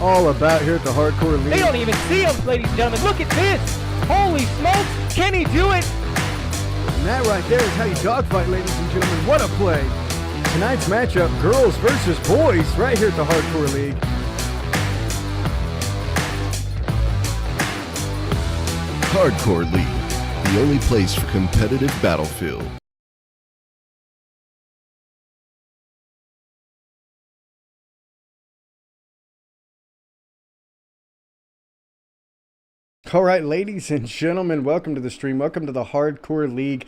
all about here at the Hardcore League. They don't even see him, ladies and gentlemen. Look at this. Holy smokes. Can he do it? And that right there is how you dogfight, ladies and gentlemen. What a play. Tonight's matchup, girls versus boys, right here at the Hardcore League. Hardcore League, the only place for competitive battlefield. All right, ladies and gentlemen, welcome to the stream. Welcome to the Hardcore League.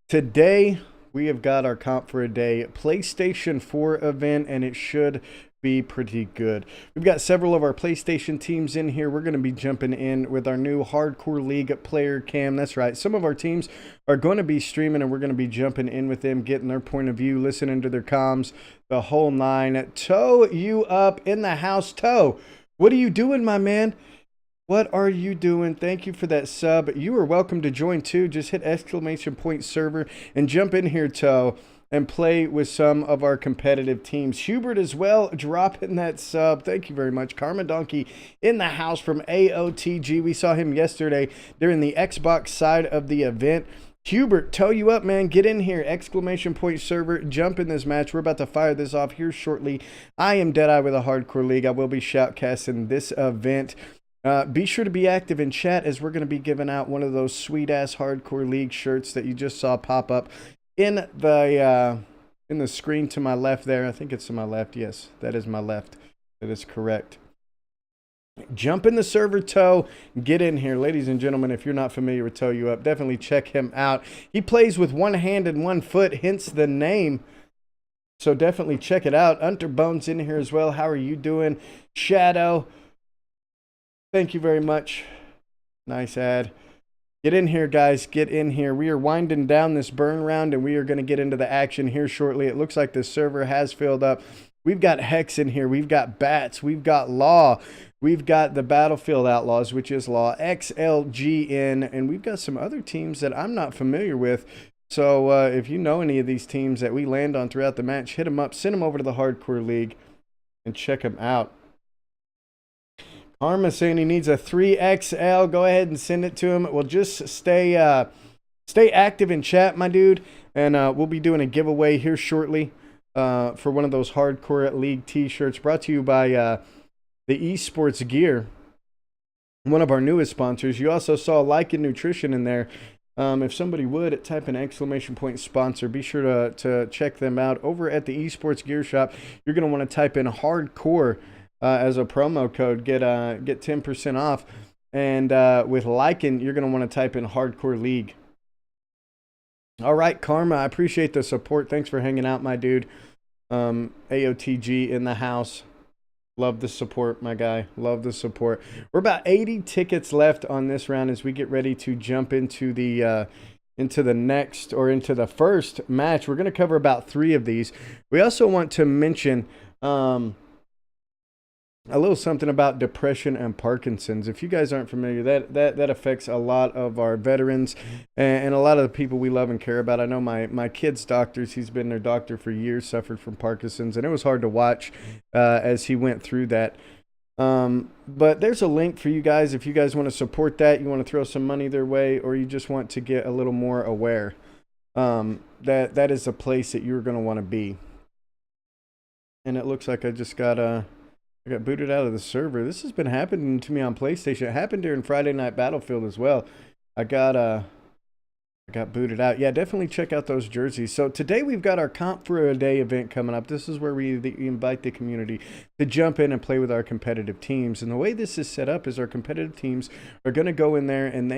Today, we have got our Comp for a Day PlayStation 4 event, and it should be pretty good. We've got several of our PlayStation teams in here. We're going to be jumping in with our new Hardcore League player cam. That's right. Some of our teams are going to be streaming, and we're going to be jumping in with them, getting their point of view, listening to their comms, the whole nine. Toe, you up in the house. Toe, what are you doing, my man? What are you doing? Thank you for that sub. You are welcome to join too. Just hit ! server and jump in here, Toe, and play with some of our competitive teams. Hubert as well, dropping that sub. Thank you very much. Karma Donkey in the house from AOTG. We saw him yesterday during the Xbox side of the event. Hubert, toe you up, man. Get in here. ! server. Jump in this match. We're about to fire this off here shortly. I am Deadeye with a Hardcore League. I will be shoutcasting this event. Be sure to be active in chat as we're going to be giving out one of those sweet-ass Hardcore League shirts that you just saw pop up in the screen to my left there. I think it's to my left. Yes, that is my left. That is correct. Jump in the server, Toe. Get in here. Ladies and gentlemen, if you're not familiar with Toe You Up, definitely check him out. He plays with one hand and 1 foot, hence the name. So definitely check it out. Unterbone's in here as well. How are you doing? Shadow. Thank you very much. Nice ad. Get in here, guys. Get in here. We are winding down this burn round, and we are going to get into the action here shortly. It looks like the server has filled up. We've got Hex in here. We've got Bats. We've got Law. We've got the Battlefield Outlaws, which is Law, XLGN, and we've got some other teams that I'm not familiar with. So if you know any of these teams that we land on throughout the match, hit them up. Send them over to the Hardcore League and check them out. Karma saying he needs a 3XL. Go ahead and send it to him. We'll just stay active in chat, my dude. And we'll be doing a giveaway here shortly for one of those Hardcore League t-shirts brought to you by the Esports Gear, one of our newest sponsors. You also saw Lycan Nutrition in there. If somebody would, type an ! Sponsor. Be sure to check them out over at the Esports Gear Shop. You're going to want to type in Hardcore as a promo code, get 10% off. And with Lycan, you're going to want to type in Hardcore League. All right, Karma, I appreciate the support. Thanks for hanging out, my dude. AOTG in the house. Love the support, my guy. Love the support. We're about 80 tickets left on this round as we get ready to jump into the next, or into the first match. We're going to cover about 3 of these. We also want to mention a little something about depression and Parkinson's. If you guys aren't familiar, that affects a lot of our veterans and a lot of the people we love and care about. I know my kid's doctors, he's been their doctor for years, suffered from Parkinson's, and it was hard to watch as he went through that. But there's a link for you guys if you guys want to support that, you want to throw some money their way, or you just want to get a little more aware. That is a place that you're going to want to be. And it looks like I got booted out of the server. This has been happening to me on PlayStation. It happened during Friday Night Battlefield as well. I got booted out. Yeah, definitely check out those jerseys. So today we've got our Comp for a Day event coming up. This is where we invite the community to jump in and play with our competitive teams. And the way this is set up is our competitive teams are going to go in there, and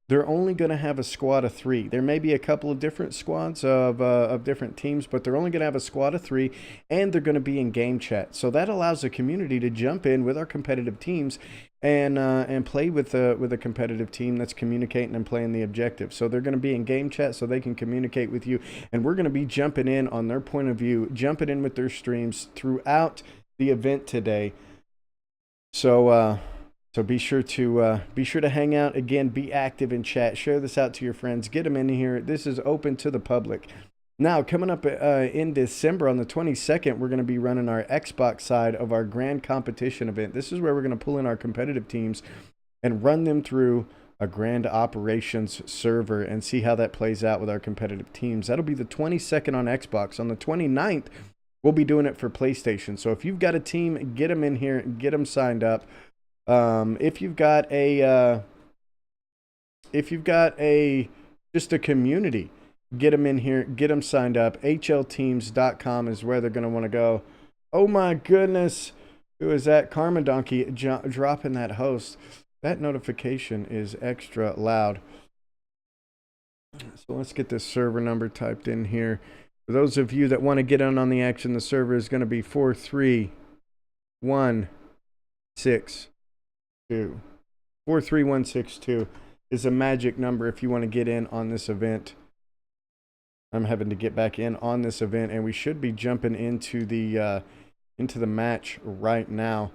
they're only going to have a squad of 3. There may be a couple of different squads of different teams, but they're only going to have a squad of 3, and they're going to be in game chat. So that allows the community to jump in with our competitive teams and play with a competitive team that's communicating and playing the objective. So they're going to be in game chat so they can communicate with you, and we're going to be jumping in on their point of view, jumping in with their streams throughout the event today. So be sure to hang out. Again, be active in chat. Share this out to your friends. Get them in here. This is open to the public. Now, coming up in December on the 22nd, we're going to be running our Xbox side of our grand competition event. This is where we're going to pull in our competitive teams and run them through a grand operations server and see how that plays out with our competitive teams. That'll be the 22nd on Xbox. On the 29th, we'll be doing it for PlayStation. So if you've got a team, get them in here, get them signed up. If you've got just a community, get them in here, get them signed up. HLteams.com is where they're going to want to go. Oh my goodness. Who is that? Karma Donkey dropping that host. That notification is extra loud. So let's get this server number typed in here. For those of you that want to get in on the action, the server is going to be 43162. 43162 is a magic number if you want to get in on this event. I'm having to get back in on this event, and we should be jumping into the match right now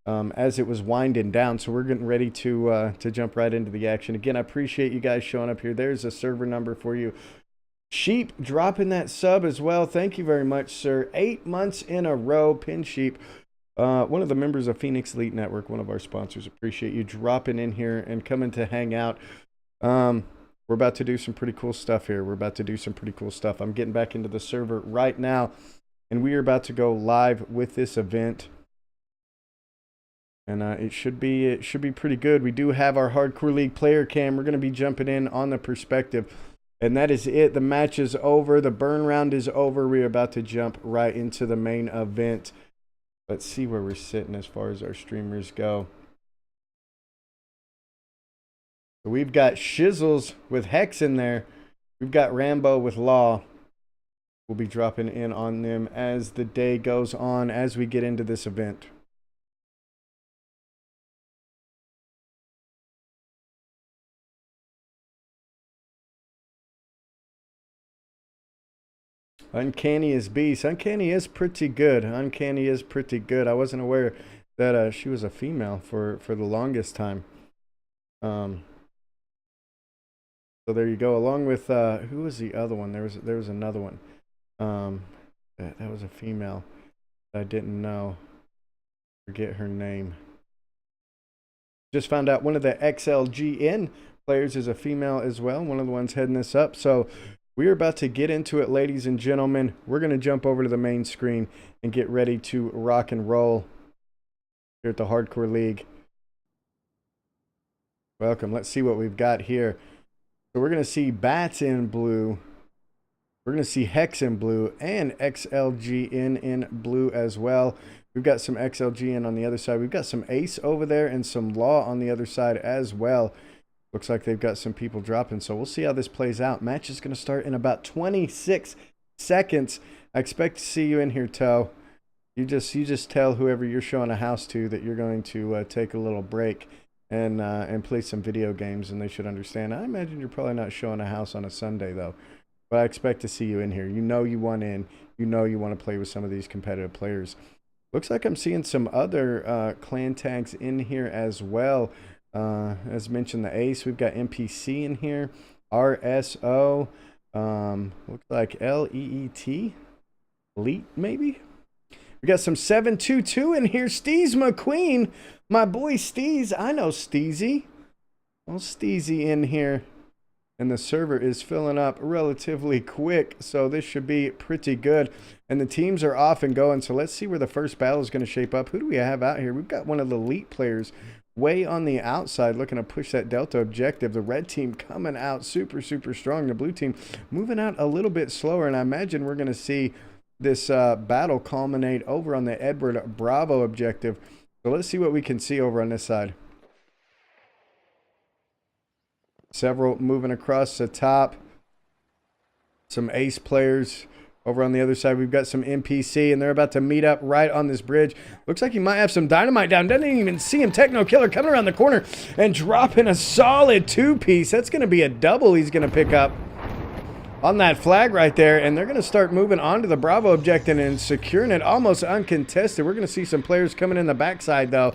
as it was winding down. So we're getting ready to jump right into the action. Again, I appreciate you guys showing up here. There's a server number for you. Sheep dropping that sub as well. Thank you very much, sir. 8 months in a row. Pin Sheep, one of the members of Phoenix Elite Network, one of our sponsors. Appreciate you dropping in here and coming to hang out. We're about to do some pretty cool stuff here. I'm getting back into the server right now, and we are about to go live with this event. And it should be pretty good. We do have our Hardcore League player cam. We're going to be jumping in on the perspective. And that is it. The match is over. The burn round is over. We're about to jump right into the main event. Let's see where we're sitting as far as our streamers go. So we've got Shizzles with Hex in there. We've got Rambo with Law. We'll be dropping in on them as the day goes on, as we get into this event. Uncanny is Beast. Uncanny is pretty good. I wasn't aware that she was a female for the longest time. So there you go. Along with who was the other one? There was another one. That was a female. I didn't know. Forget her name. Just found out one of the XLGN players is a female as well. One of the ones heading this up. So we are about to get into it, ladies and gentlemen. We're going to jump over to the main screen and get ready to rock and roll here at the Hardcore League. Welcome. Let's see what we've got here. So we're going to see Bats in blue. We're going to see Hex in blue and XLGN in blue as well. We've got some XLGN on the other side. We've got some Ace over there and some Law on the other side as well. Looks like they've got some people dropping, so we'll see how this plays out. Match is going to start in about 26 seconds. I expect to see you in here, Toe. You just tell whoever you're showing a house to that you're going to take a little break and play some video games, and they should understand. I imagine you're probably not showing a house on a Sunday, though. But I expect to see you in here. You know you want in. You know you want to play with some of these competitive players. Looks like I'm seeing some other clan tags in here as well. As mentioned, the Ace. We've got NPC in here. RSO. Looks like LEET. Elite, maybe? We got some 722 in here. Steez McQueen. My boy Steez. I know Steezy. Well, Steezy in here. And the server is filling up relatively quick, so this should be pretty good. And the teams are off and going, so let's see where the first battle is going to shape up. Who do we have out here? We've got one of the elite players way on the outside looking to push that Delta objective. The red team coming out super, super strong. The blue team moving out a little bit slower, and I imagine we're going to see this battle culminate over on the Edward Bravo objective. So let's see what we can see over on this side. Several moving across the top. Some Ace players over on the other side. We've got some NPC, and they're about to meet up right on this bridge. Looks like he might have some dynamite down. Doesn't even see him. Techno Killer coming around the corner and dropping a solid two-piece. That's going to be a double he's going to pick up on that flag right there. And they're going to start moving on to the Bravo objective and securing it almost uncontested. We're going to see some players coming in the backside, though.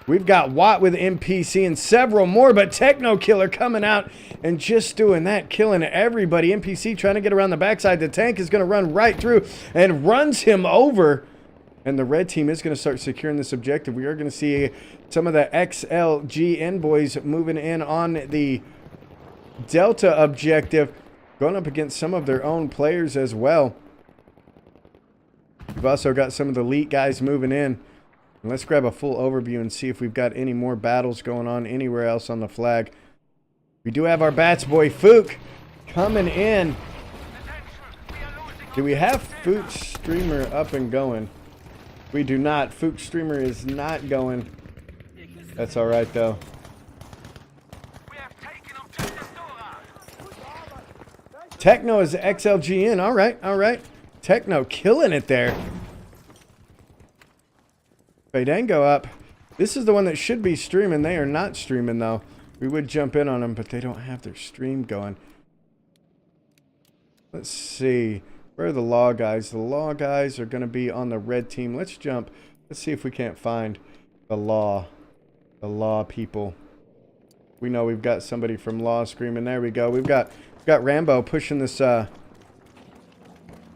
We've got Watt with NPC and several more, but Techno Killer coming out and just doing that, killing everybody. NPC trying to get around the backside. The tank is going to run right through and runs him over. And the red team is going to start securing this objective. We are going to see some of the XLGN boys moving in on the Delta objective, going up against some of their own players as well. We've also got some of the elite guys moving in. And let's grab a full overview and see if we've got any more battles going on anywhere else on the flag. We do have our Bats boy Fook coming in. Do we have Fook Streamer up and going? We do not. Fook Streamer is not going. That's alright though. Techno is XLGN. Alright, alright. Techno killing it there. Fandango up. This is the one that should be streaming. They are not streaming though. We would jump in on them, but they don't have their stream going. Let's see. Where are the law guys? The law guys are going to be on the red team. Let's jump. Let's see if we can't find the law people. We know we've got somebody from law screaming. There we go. We've got Rambo pushing this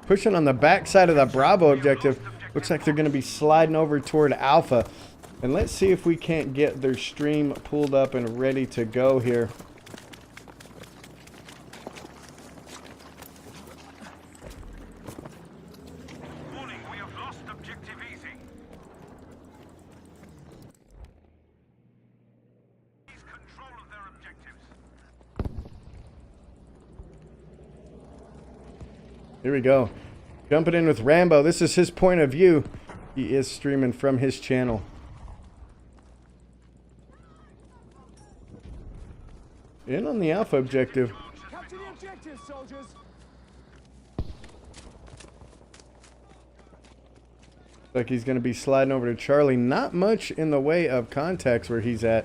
pushing on the back side of the Bravo objective. Looks like they're going to be sliding over toward Alpha. And let's see if we can't get their stream pulled up and ready to go here. Warning, we have lost objective easy. Seize control of their objectives. Here we go. Jumping in with Rambo. This is his point of view. He is streaming from his channel. In on the Alpha objective. Capture the objective, soldiers. Like he's going to be sliding over to Charlie. Not much in the way of contacts where he's at.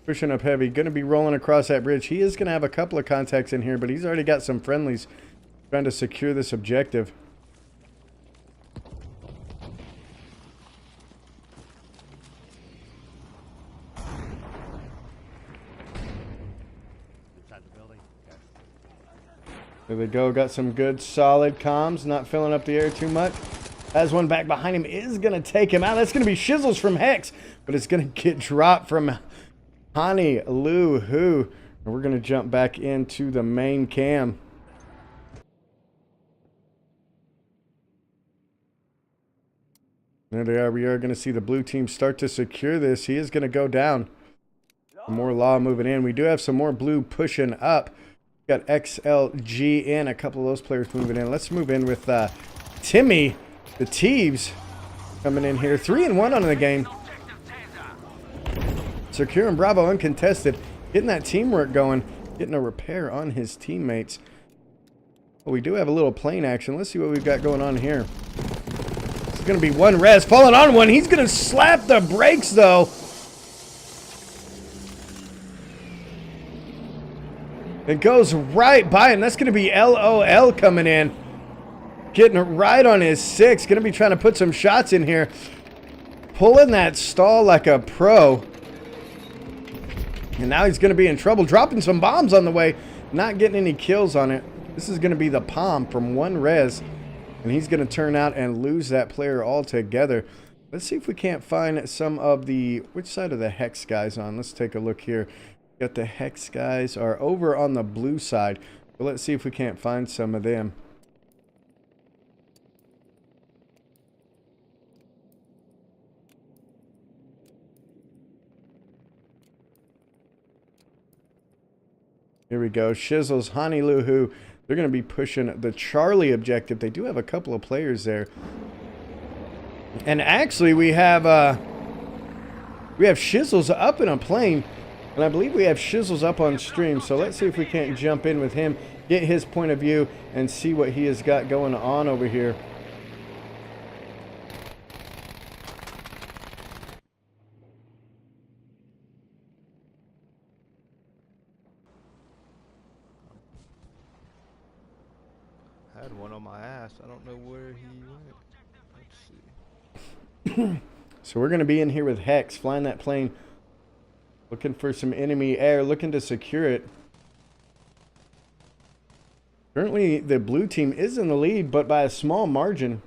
Pushing up heavy. Going to be rolling across that bridge. He is going to have a couple of contacts in here, but he's already got some friendlies trying to secure this objective. There we go. Got some good solid comms. Not filling up the air too much. Has one back behind him. Is going to take him out. That's going to be Shizzles from Hex. But it's going to get dropped from Hani Lu Hu. And we're going to jump back into the main cam. There they are. We are going to see the blue team start to secure this. He is going to go down. Some more law moving in. We do have some more blue pushing up. Got XLG in. A couple of those players moving in. Let's move in with Timmy. The Teebs coming in here. 3-1 on the game. Securing Bravo uncontested. Getting that teamwork going. Getting a repair on his teammates. Well, we do have a little plane action. Let's see what we've got going on here. It's going to be one res. Falling on one. He's going to slap the brakes, though. It goes right by him. That's going to be LOL coming in. Getting it right on his 6. Going to be trying to put some shots in here. Pulling that stall like a pro. And now he's going to be in trouble. Dropping some bombs on the way. Not getting any kills on it. This is going to be the Palm from one res. And he's going to turn out and lose that player altogether. Let's see if we can't find some of the... Which side are the Hex guys on? Let's take a look here. Got the Hex guys are over on the blue side. But let's see if we can't find some of them. Here we go. Shizzles, Hani Lu Hu. They're going to be pushing the Charlie objective. They do have a couple of players there. And actually we have Shizzles up in a plane. And I believe we have Shizzles up on stream. So let's see if we can't jump in with him, get his point of view, and see what he has got going on over here. I had one on my ass. I don't know where he went. Let's see. So we're going to be in here with Hex, flying that plane, looking for some enemy air, looking to secure it. Currently, the blue team is in the lead, but by a small margin.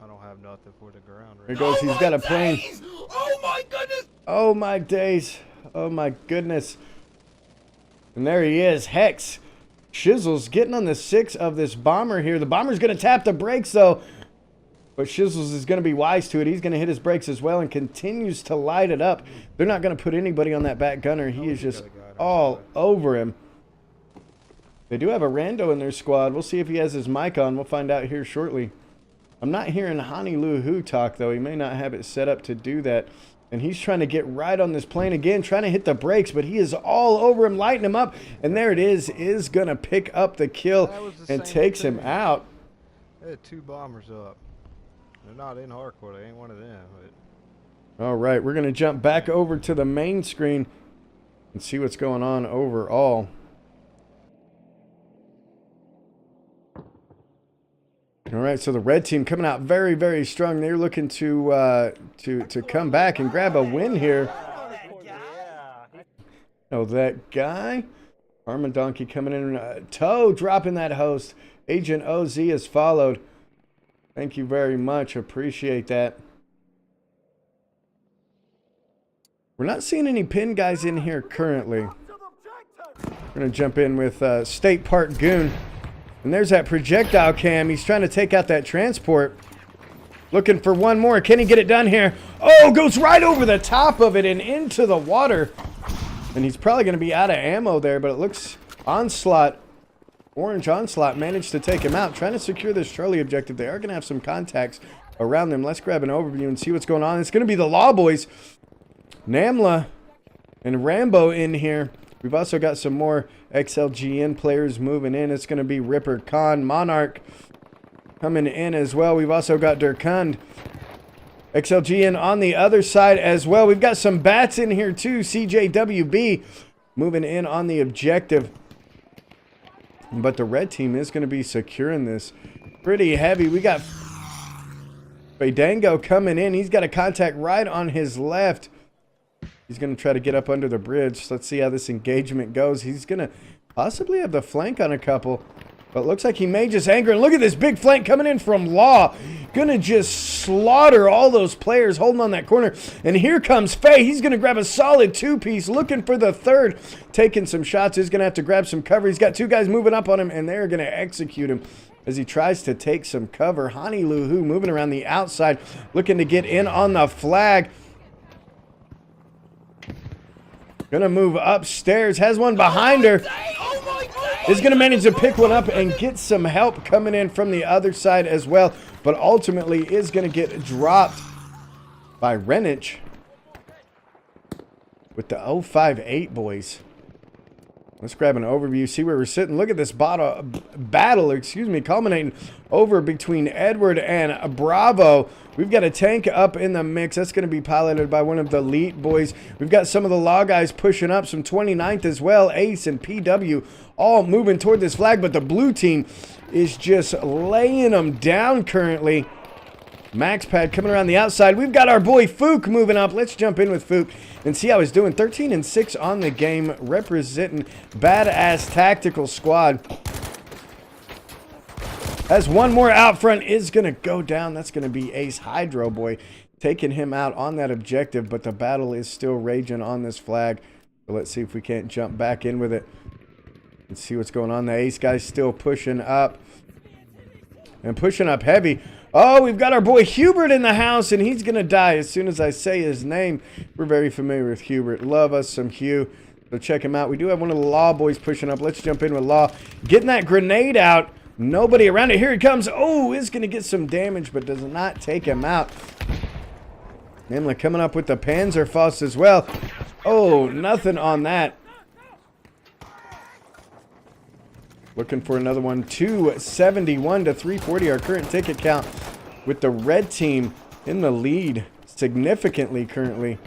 I don't have nothing for the ground right There goes, he's got a plane. Oh my goodness! Oh my days. Oh my goodness. And there he is, Hex. Shizzle's getting on the 6 of this bomber here. The bomber's going to tap the brakes, though. But Shizzles is going to be wise to it. He's going to hit his brakes as well and continues to light it up. They're not going to put anybody on that back gunner. He is just all over him. They do have a rando in their squad. We'll see if he has his mic on. We'll find out here shortly. I'm not hearing Hani Lu Hu talk, though. He may not have it set up to do that. And he's trying to get right on this plane again, trying to hit the brakes, but he is all over him, lighting him up. And there it is going to pick up the kill and takes him out. They had 2 bombers up. They're not in hardcore. They ain't one of them. But All right, we're going to jump back over to the main screen and see what's going on overall. All right, so the red team coming out very, very strong. They're looking to come back and grab a win here. Oh, that guy. Armand Donkey coming in. Toe dropping that host. Agent OZ has followed. Thank you very much. Appreciate that. We're not seeing any pin guys in here currently. We're going to jump in with State Park Goon. And there's that projectile cam. He's trying to take out that transport. Looking for one more. Can he get it done here? Oh, goes right over the top of it and into the water. And he's probably going to be out of ammo there, but it looks Onslaught, Orange Onslaught managed to take him out. Trying to secure this Charlie objective. They are going to have some contacts around them. Let's grab an overview and see what's going on. It's going to be the Law Boys. Namla and Rambo in here. We've also got some more XLGN players moving in. It's going to be Ripper Khan, Monarch coming in as well. We've also got Durkund. XLGN on the other side as well. We've got some bats in here too. CJWB moving in on the objective. But the red team is going to be securing this pretty heavy. We got Fadango coming in. He's got a contact right on his left. He's going to try to get up under the bridge. Let's see how this engagement goes. He's going to possibly have the flank on a couple. But looks like he may just anger. And look at this big flank coming in from Law. Going to just slaughter all those players holding on that corner. And here comes Faye. He's going to grab a solid 2-piece. Looking for the third. Taking some shots. He's going to have to grab some cover. He's got 2 guys moving up on him. And they're going to execute him as he tries to take some cover. Hani Lu Hu moving around the outside. Looking to get in on the flag. Gonna move upstairs. Has one behind her. Is gonna manage to pick one up and get some help coming in from the other side as well. But ultimately is gonna get dropped by Renich with the 058 boys. Let's grab an overview, see where we're sitting. Look at this battle, culminating over between Edward and Bravo. We've got a tank up in the mix. That's going to be piloted by one of the elite boys. We've got some of the Law guys pushing up, some 29th as well. Ace and PW all moving toward this flag, but the blue team is just laying them down currently. MaxPad coming around the outside. We've got our boy Fook moving up. Let's jump in with Fook and see how he's doing. 13-6 on the game, representing badass tactical squad. As one more out front is going to go down. That's going to be Ace Hydro Boy taking him out on that objective, but the battle is still raging on this flag. So let's see if we can't jump back in with it and see what's going on. The Ace guy's still pushing up and pushing up heavy. Oh, we've got our boy Hubert in the house, and he's going to die as soon as I say his name. We're very familiar with Hubert. Love us some Hugh. So check him out. We do have one of the Law boys pushing up. Let's jump in with Law. Getting that grenade out. Nobody around it. Here he comes. Oh, is going to get some damage, but does not take him out. Nimla coming up with the Panzerfaust as well. Oh, nothing on that. Looking for another one. 271 to 340. Our current ticket count with the red team in the lead significantly currently.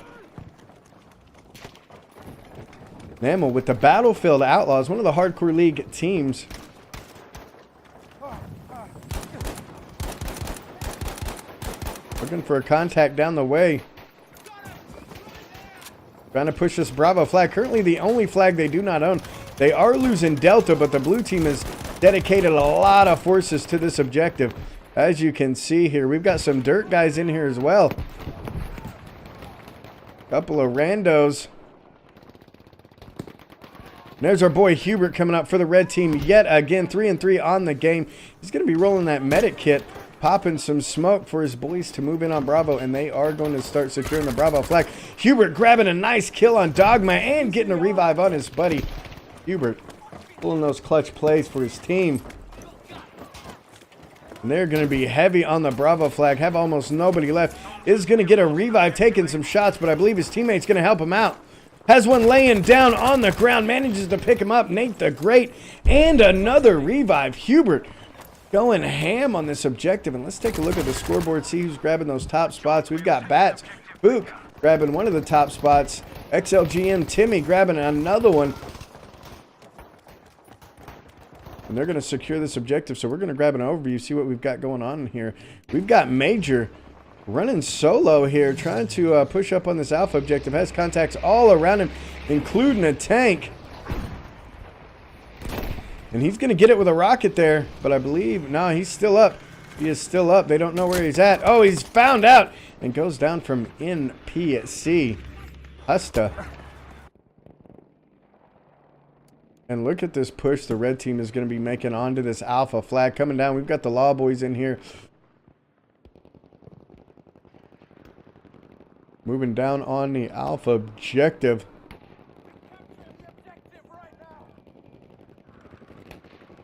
Namel with the Battlefield Outlaws, one of the Hardcore League teams. Looking for a contact down the way. Trying to push this Bravo flag. Currently the only flag they do not own. They are losing Delta, but the blue team has dedicated a lot of forces to this objective. As you can see here, we've got some dirt guys in here as well. Couple of randos. And there's our boy Hubert coming up for the red team yet again. 3-3 on the game. He's going to be rolling that medic kit, popping some smoke for his boys to move in on Bravo, and they are going to start securing the Bravo flag. Hubert grabbing a nice kill on Dogma and getting a revive on his buddy. Hubert pulling those clutch plays for his team. And they're going to be heavy on the Bravo flag. Have almost nobody left. Is going to get a revive, taking some shots, but I believe his teammate's going to help him out. Has one laying down on the ground. Manages to pick him up. Nate the Great. And another revive. Hubert going ham on this objective. And let's take a look at the scoreboard. See who's grabbing those top spots. We've got Bats. Book grabbing one of the top spots. XLGM Timmy grabbing another one. And they're going to secure this objective. So we're going to grab an overview, see what we've got going on here. We've got Major running solo here, trying to push up on this alpha objective. Has contacts all around him, including a tank. And he's going to get it with a rocket there. But I believe, no, he's still up. He is still up. They don't know where he's at. Oh, he's found out. And goes down from NPC. Husta. And look at this push the red team is going to be making onto this alpha flag. Coming down, we've got the Law Boys in here. Moving down on the alpha objective.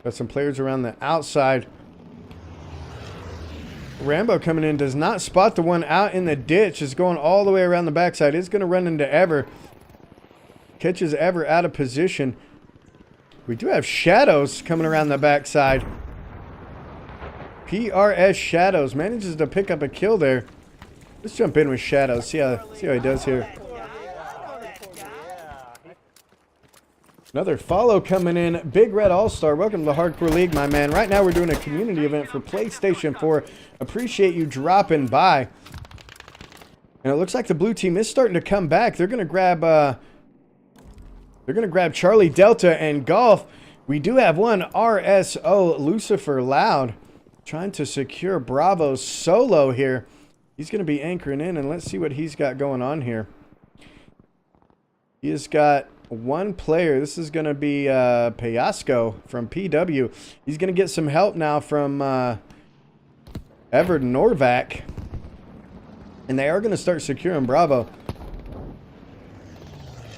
Got some players around the outside. Rambo coming in, does not spot the one out in the ditch. Is going all the way around the backside. Is going to run into Ever. Catches Ever out of position. We do have Shadows coming around the backside. PRS Shadows manages to pick up a kill there. Let's jump in with Shadows. See how he does here. Another follow coming in. Big Red All-Star. Welcome to the Hardcore League, my man. Right now we're doing a community event for PlayStation 4. Appreciate you dropping by. And it looks like the blue team is starting to come back. They're going to grab Charlie Delta and Golf. We do have one RSO Lucifer Loud trying to secure Bravo solo here. He's going to be anchoring in, and let's see what he's got going on here. He has got one player. This is going to be Payasco from PW. He's going to get some help now from Everett Norvac. And they are going to start securing Bravo.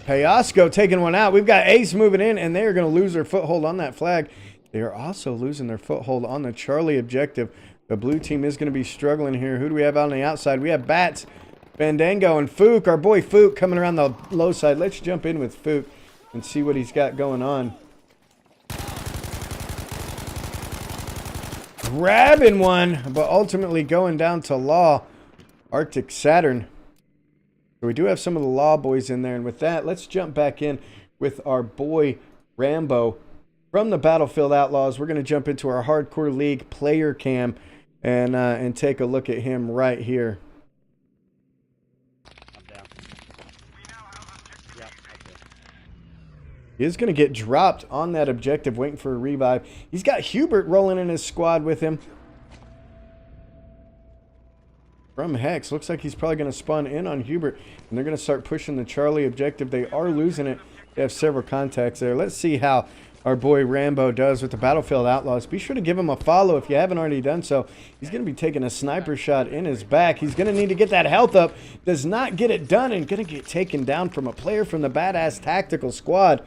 Payasco taking one out. We've got Ace moving in, and they are going to lose their foothold on that flag. They are also losing their foothold on the Charlie objective. The blue team is going to be struggling here. Who do we have on the outside? We have Bats, Fandango, and Fook. Our boy Fook coming around the low side. Let's jump in with Fook and see what he's got going on. Grabbing one, but ultimately going down to Law. Arctic Saturn. So we do have some of the Law Boys in there. And with that, let's jump back in with our boy Rambo from the Battlefield Outlaws. We're going to jump into our Hardcore League player cam and take a look at him right here. I'm down. Yeah, okay. He is going to get dropped on that objective, waiting for a revive. He's got Hubert rolling in his squad with him. From Hex, looks like he's probably going to spawn in on Hubert, and they're going to start pushing the Charlie objective. They are losing it. They have several contacts there. Let's see how our boy Rambo does with the Battlefield Outlaws. Be sure to give him a follow if you haven't already done so. He's going to be taking a sniper shot in his back. He's going to need to get that health up. Does not get it done, and going to get taken down from a player from the Badass Tactical Squad.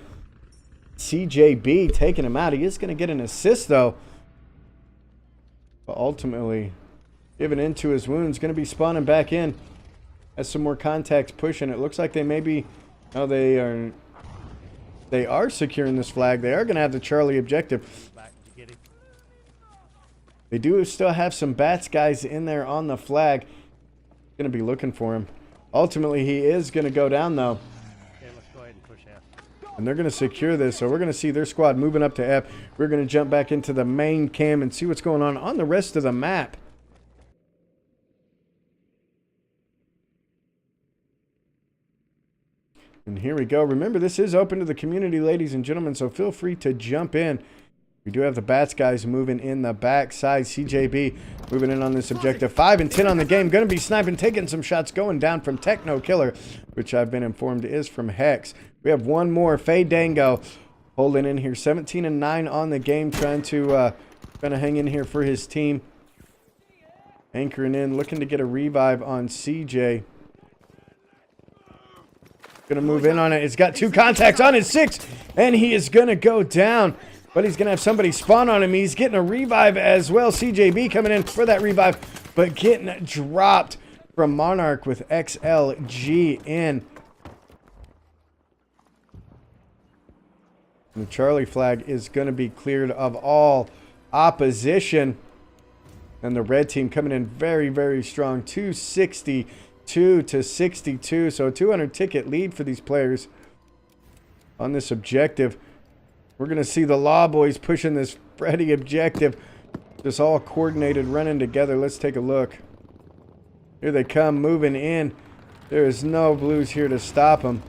CJB taking him out. He is going to get an assist, though. But ultimately, giving into his wounds. Going to be spawning back in. Has some more contacts pushing. It looks like they may be... Oh, they are securing this flag. They are going to have the Charlie objective. They do still have some Bats guys in there on the flag. Going to be looking for him. Ultimately, he is going to go down, though. Okay, let's go ahead and push out. And they're going to secure this. So we're going to see their squad moving up to F. We're going to jump back into the main cam and see what's going on the rest of the map. And here we go. Remember, this is open to the community, ladies and gentlemen, so feel free to jump in. We do have the Bats guys moving in the backside. CJB moving in on this objective. 5 and 10 on the game. Going to be sniping, taking some shots, going down from Techno Killer, which I've been informed is from Hex. We have one more. Faye Dango holding in here. 17 and 9 on the game, trying to hang in here for his team. Anchoring in, looking to get a revive on CJ. Going to move in on it. It's got 2 contacts on it. 6. And he is going to go down. But he's going to have somebody spawn on him. He's getting a revive as well. CJB coming in for that revive. But getting dropped from Monarch with XLG in. And the Charlie flag is going to be cleared of all opposition. And the red team coming in very, very strong. 262 to 62. So a 200 ticket lead for these players on this objective. We're going to see the Law Boys pushing this Freddy objective. Just all coordinated, running together. Let's take a look. Here they come, moving in. There is no blues here to stop them.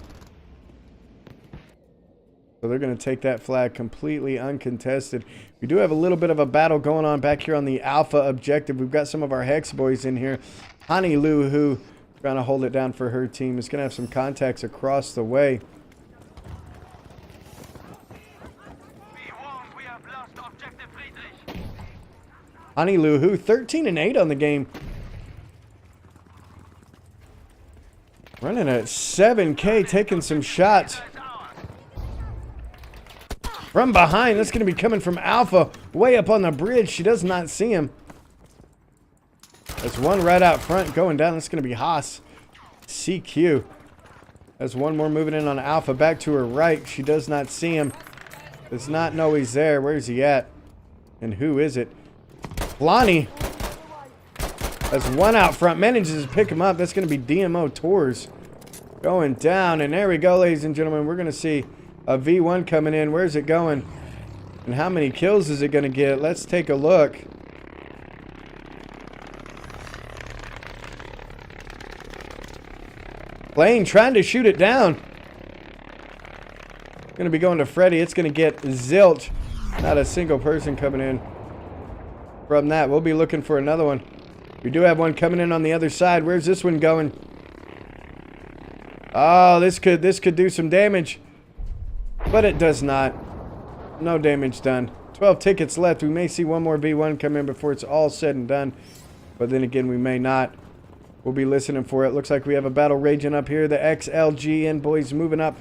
So they're going to take that flag completely uncontested. We do have a little bit of a battle going on back here on the Alpha objective. We've got some of our Hex boys in here. Honey Lou, who trying to hold it down for her team, is going to have some contacts across the way. Honey Lou, who 13 and 8 on the game. Running at 7K, taking some shots. From behind, that's going to be coming from Alpha, way up on the bridge. She does not see him. There's one right out front going down. That's going to be Haas. CQ. There's one more moving in on Alpha, back to her right. She does not see him. Does not know he's there. Where's he at? And who is it? Lonnie. That's one out front. Manages to pick him up. That's going to be DMO Tours going down. And there we go, ladies and gentlemen. We're going to see a V1 coming in. Where's it going? And how many kills is it going to get? Let's take a look. Plane trying to shoot it down. Going to be going to Freddy. It's going to get zilch. Not a single person coming in from that. We'll be looking for another one. We do have one coming in on the other side. Where's this one going? Oh, this could do some damage. But it does not. No damage done. 12 tickets left. We may see one more V1 come in before it's all said and done. But then again, we may not. We'll be listening for it. Looks like we have a battle raging up here. The XLGN boys moving up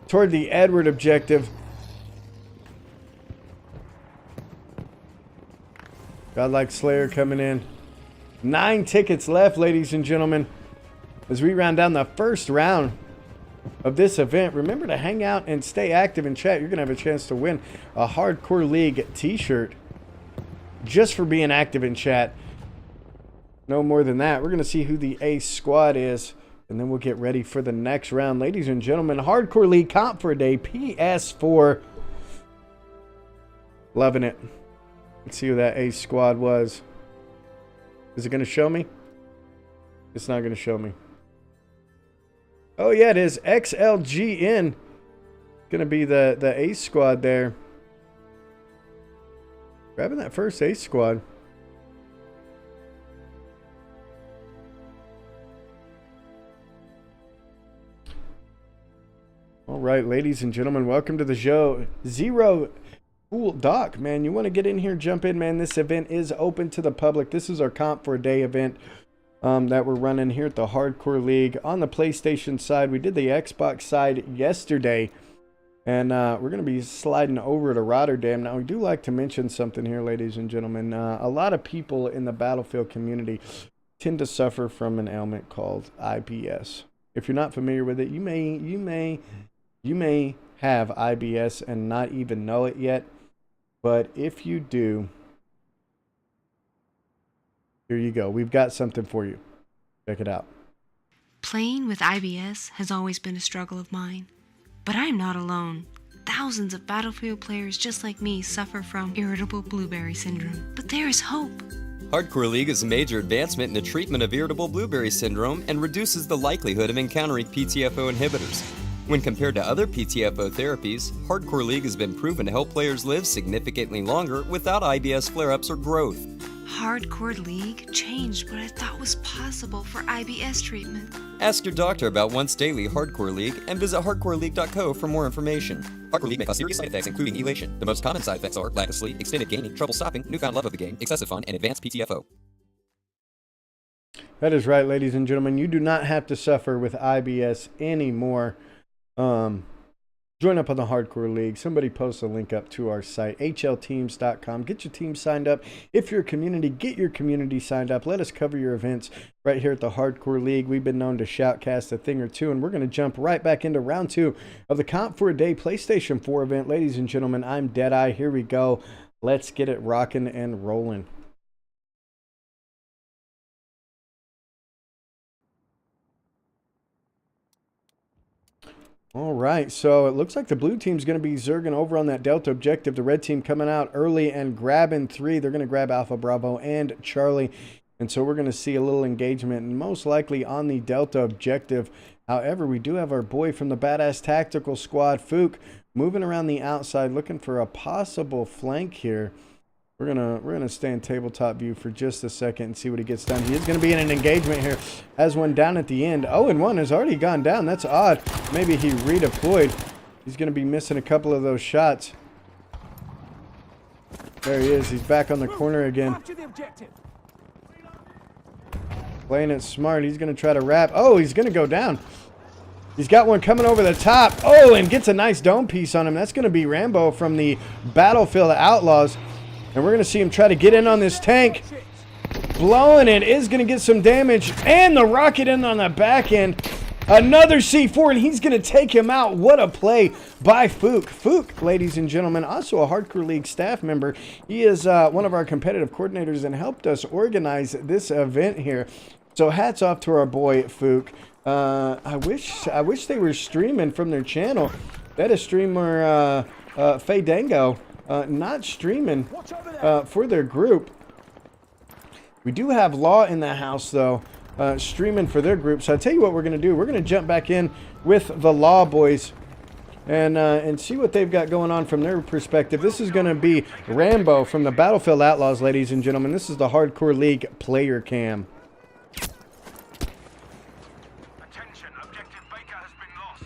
toward the Edward objective. Godlike Slayer coming in. 9 tickets left, ladies and gentlemen. As we round down the first round of this event, remember to hang out and stay active in chat. You're going to have a chance to win a Hardcore League t-shirt just for being active in chat. No more than that. We're going to see who the ace squad is, and then we'll get ready for the next round. Ladies and gentlemen, Hardcore League comp for a day, PS4. Loving it. Let's see who that ace squad was. Is it going to show me? It's not going to show me. Oh, yeah, it is. XLGN. Going to be the ace squad there. Grabbing that first ace squad. All right, ladies and gentlemen, welcome to the show. Zero Cool Doc, man, you want to get in here, jump in, man. This event is open to the public. This is our comp for a day event that we're running here at the Hardcore League. On the PlayStation side, we did the Xbox side yesterday, and we're going to be sliding over to Rotterdam. Now, we do like to mention something here, ladies and gentlemen. A lot of people in the Battlefield community tend to suffer from an ailment called IBS. If you're not familiar with it, you may have IBS and not even know it yet. But if you do, here you go. We've got something for you. Check it out. Playing with IBS has always been a struggle of mine. But I'm not alone. Thousands of Battlefield players just like me suffer from irritable blueberry syndrome. But there is hope. Hardcore League is a major advancement in the treatment of irritable blueberry syndrome and reduces the likelihood of encountering PTFO inhibitors. When compared to other PTFO therapies, Hardcore League has been proven to help players live significantly longer without IBS flare-ups or growth. Hardcore League changed what I thought was possible for IBS treatment. Ask your doctor about once daily Hardcore League and visit hardcoreleague.co for more information. Hardcore League may cause serious side effects including elation. The most common side effects are lack of sleep, extended gaming, trouble stopping, newfound love of the game, excessive fun, and advanced PTFO. That is right, ladies and gentlemen. You do not have to suffer with IBS anymore. Join up on the Hardcore League. Somebody post a link up to our site, hlteams.com. Get your team signed up. If you're a community, get your community signed up. Let us cover your events right here at the Hardcore League. We've been known to shoutcast a thing or two, and we're going to jump right back into round 2 of the Comp for a Day PlayStation 4 event. Ladies and gentlemen, I'm Deadeye. Here we go. Let's get it rocking and rolling. All right, so it looks like the blue team's going to be zerging over on that Delta objective. The red team coming out early and grabbing 3. They're going to grab Alpha, Bravo, and Charlie. And so we're going to see a little engagement, and most likely on the Delta objective. However, we do have our boy from the Badass Tactical Squad, Fook, moving around the outside, looking for a possible flank here. We're gonna stay in tabletop view for just a second and see what he gets done. He is gonna be in an engagement here. Has one down at the end. 0-1 has already gone down. That's odd. Maybe he redeployed. He's gonna be missing a couple of those shots. There he is. He's back on the corner again. Playing it smart. He's gonna try to wrap. Oh, he's gonna go down. He's got one coming over the top. Oh, and gets a nice dome piece on him. That's gonna be Rambo from the Battlefield Outlaws. And we're going to see him try to get in on this tank. Blowing it is going to get some damage. And the rocket in on the back end. Another C4, and he's going to take him out. What a play by Fook. Fook, ladies and gentlemen, also a Hardcore League staff member. He is one of our competitive coordinators and helped us organize this event here. So hats off to our boy Fook. I wish they were streaming from their channel. That is streamer Fandango. Not streaming for their group. We do have Law in the house, though, streaming for their group. So I'll tell you what we're going to do. We're going to jump back in with the Law boys and see what they've got going on from their perspective. This is going to be Rambo from the Battlefield Outlaws, ladies and gentlemen. This is the Hardcore League player cam. Attention, objective Baker has been lost.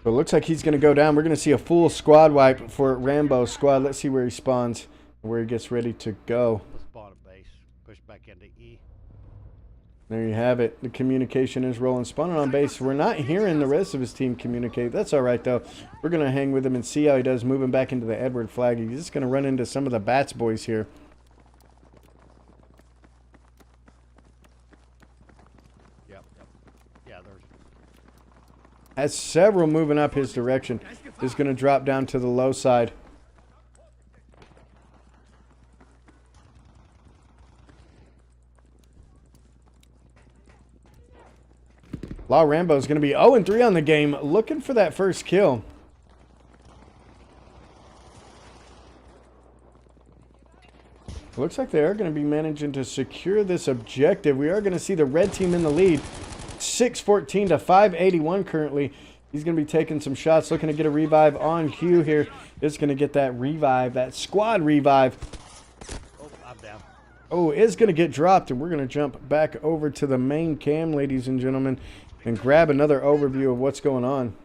So it looks like he's going to go down. We're going to see a full squad wipe for Rambo's squad. Let's see where he spawns and where he gets ready to go. Let's spawn a base. Push back into E. There you have it. The communication is rolling. Spawning on base. We're not hearing the rest of his team communicate. That's all right, though. We're going to hang with him and see how he does moving back into the Edward flag. He's just going to run into some of the Bats boys here. Yep. Yeah, there's... Has several moving up his direction. Is going to drop down to the low side. Law Rambo is going to be 0-3 on the game, looking for that first kill. Looks like they are going to be managing to secure this objective. We are going to see the red team in the lead. 614 to 581 currently. He's going to be taking some shots, looking to get a revive on cue here. Is going to get that revive, that squad revive. Oh, I'm down. Oh, is going to get dropped, and we're going to jump back over to the main cam, ladies and gentlemen, and grab another overview of what's going on.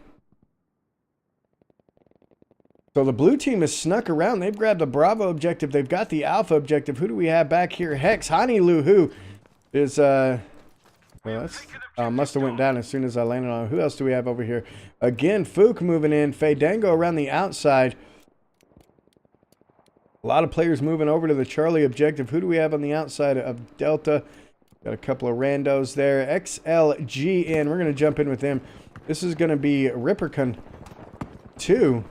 So the blue team has snuck around. They've grabbed the Bravo objective. They've got the Alpha objective. Who do we have back here? Hex, Hani Luhu is, well, that's, must have went down as soon as I landed on. Who else do we have over here? Again, Fook moving in. Fandango around the outside. A lot of players moving over to the Charlie objective. Who do we have on the outside of Delta? Got a couple of randos there. XLGN. We're going to jump in with them. This is going to be Rippercon 2.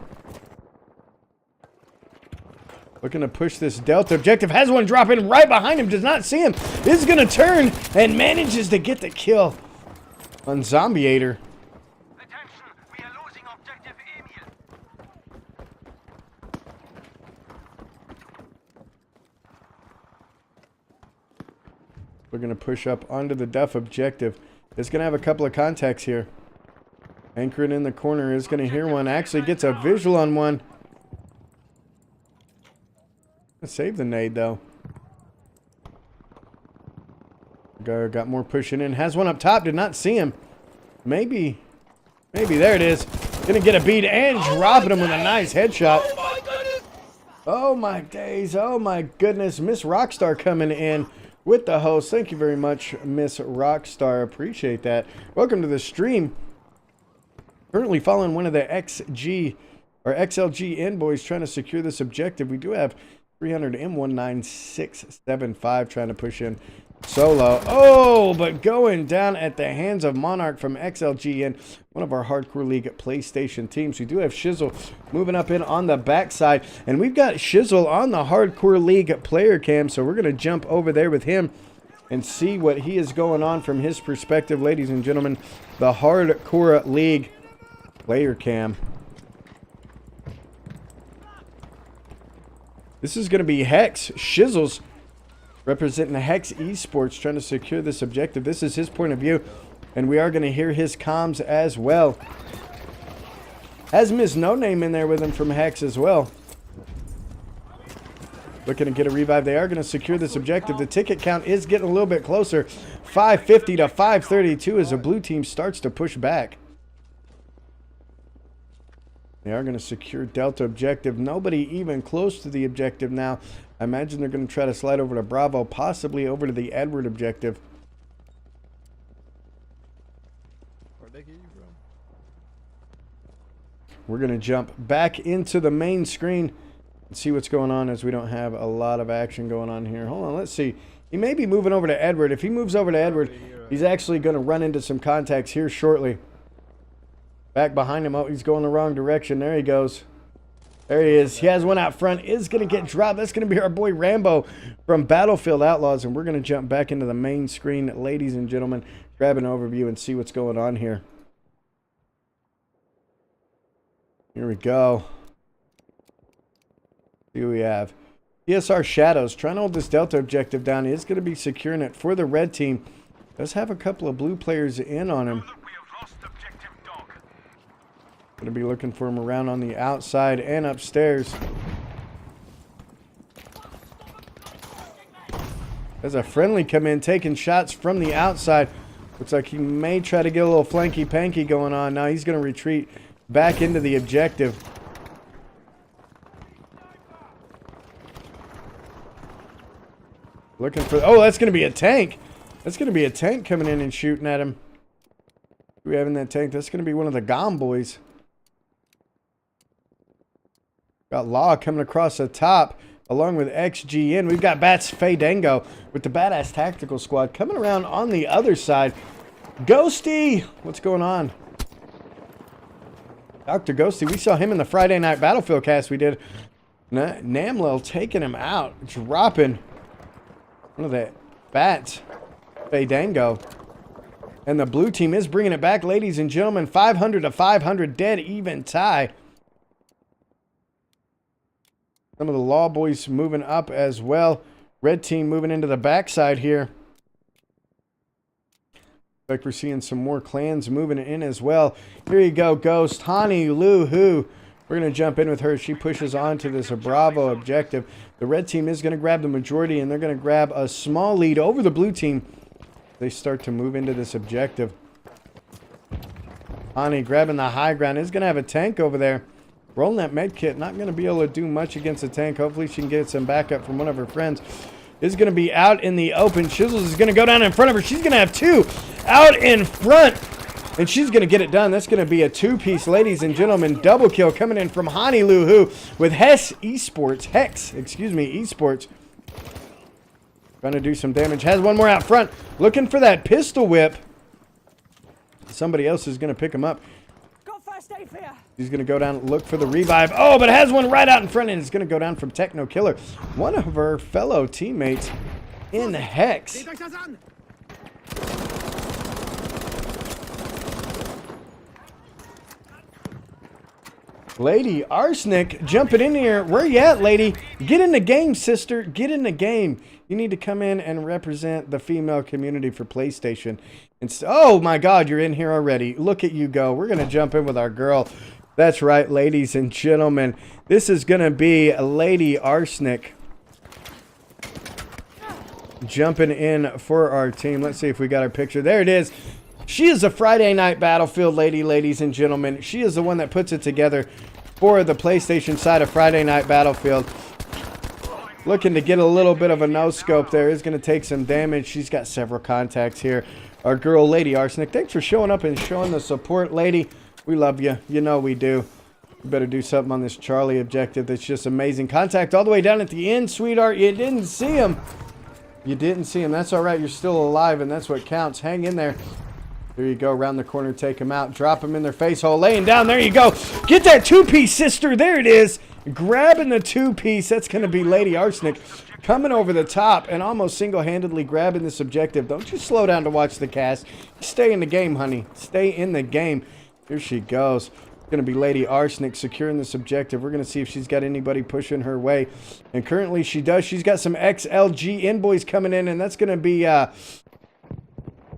Looking to push this Delta objective. Has one drop in right behind him. Does not see him. Is going to turn and manages to get the kill on Zombieator. Attention, we are losing objective Emil. We're going to push up onto the Duff objective. It's going to have a couple of contacts here. Anchoring in the corner is going to hear one. Actually gets a visual on one. Save the nade, though. Got more pushing in. Has one up top. Did not see him. Maybe. There it is. Gonna get a beat and dropping him with a nice headshot. Oh my goodness. Oh my days. Oh my goodness. Miss Rockstar coming in with the host. Thank you very much, Miss Rockstar. Appreciate that. Welcome to the stream. Currently following one of the XLG boys trying to secure this objective. We do have 300 M19675 trying to push in solo. Oh, but going down at the hands of Monarch from XLGN, one of our Hardcore League PlayStation teams. We do have Shizzle moving up in on the backside, and we've got Shizzle on the Hardcore League player cam, so we're going to jump over there with him and see what he is going on from his perspective. Ladies and gentlemen, the Hardcore League player cam. This is going to be Hex. Shizzle's representing Hex Esports, trying to secure this objective. This is his point of view, and we are going to hear his comms as well. Has Miss No Name in there with him from Hex as well. Looking to get a revive. They are going to secure this objective. The ticket count is getting a little bit closer. 550 to 532 as the blue team starts to push back. They are going to secure Delta objective. Nobody even close to the objective now. I imagine they're going to try to slide over to Bravo, possibly over to the Edward objective. Where'd they get you from? We're going to jump back into the main screen and see what's going on, as we don't have a lot of action going on here. Hold on, let's see. He may be moving over to Edward. If he moves over to Edward, he's actually going to run into some contacts here shortly. Back behind him. Oh, he's going the wrong direction. There he goes. There he is. He has one out front. Is going to get dropped. That's going to be our boy Rambo from Battlefield Outlaws. And we're going to jump back into the main screen, ladies and gentlemen. Grab an overview and see what's going on here. Here we go. See what we have. PSR Shadows trying to hold this Delta objective down. He is going to be securing it for the red team. Does have a couple of blue players in on him. Going to be looking for him around on the outside and upstairs. There's a friendly come in, taking shots from the outside. Looks like he may try to get a little flanky-panky going on. Now he's going to retreat back into the objective. Looking for... Oh, that's going to be a tank. That's going to be a tank coming in and shooting at him. Who we have in that tank? That's going to be one of the GOM boys. Got Law coming across the top along with XGN. We've got Bats Fadango with the Badass Tactical Squad coming around on the other side. Ghosty! What's going on? Dr. Ghosty, we saw him in the Friday Night Battlefield cast we did. Namlil taking him out, dropping one of the Bats Fadango. And the blue team is bringing it back, ladies and gentlemen. 500 to 500, dead even tie. Some of the Law boys moving up as well. Red team moving into the backside here. Like we're seeing some more clans moving in as well. Here you go, Ghost. Hani Lu Hu. We're going to jump in with her. She pushes on to this Bravo objective. The red team is going to grab the majority, and they're going to grab a small lead over the blue team. They start to move into this objective. Hani grabbing the high ground. Is going to have a tank over there. Rolling that med kit, not going to be able to do much against the tank. Hopefully she can get some backup from one of her friends. Is going to be out in the open. Shizzles is going to go down in front of her. She's going to have two out in front. And she's going to get it done. That's going to be a two-piece, ladies and gentlemen. Double kill coming in from Hani Lu Hu with Hex Esports. Trying to do some damage. Has one more out front. Looking for that pistol whip. Somebody else is going to pick him up. He's going to go down and look for the revive. Oh, but has one right out in front, and it's going to go down from Techno Killer. One of her fellow teammates in Hex. Lady Arsenic jumping in here. Where you at, lady? Get in the game, sister. Get in the game. You need to come in and represent the female community for PlayStation. Oh my God, you're in here already. Look at you go. We're going to jump in with our girl. That's right, ladies and gentlemen. This is going to be Lady Arsenic jumping in for our team. Let's see if we got our picture. There it is. She is a Friday Night Battlefield lady, ladies and gentlemen. She is the one that puts it together for the PlayStation side of Friday Night Battlefield. Looking to get a little bit of a no-scope there. Is going to take some damage. She's got several contacts here. Our girl, Lady Arsenic. Thanks for showing up and showing the support, lady. We love you. You know we do. We better do something on this Charlie objective that's just amazing. Contact all the way down at the end, sweetheart. You didn't see him. You didn't see him. That's all right. You're still alive, and that's what counts. Hang in there. There you go. Around the corner. Take him out. Drop him in their face hole. Laying down. There you go. Get that two-piece, sister. There it is. Grabbing the two-piece. That's going to be Lady Arsenic coming over the top and almost single-handedly grabbing this objective. Don't you slow down to watch the cast. Stay in the game, honey. Stay in the game. Here she goes. Going to be Lady Arsenic securing this objective. We're going to see if she's got anybody pushing her way. And currently she does. She's got some XLGN boys coming in, and that's going to be...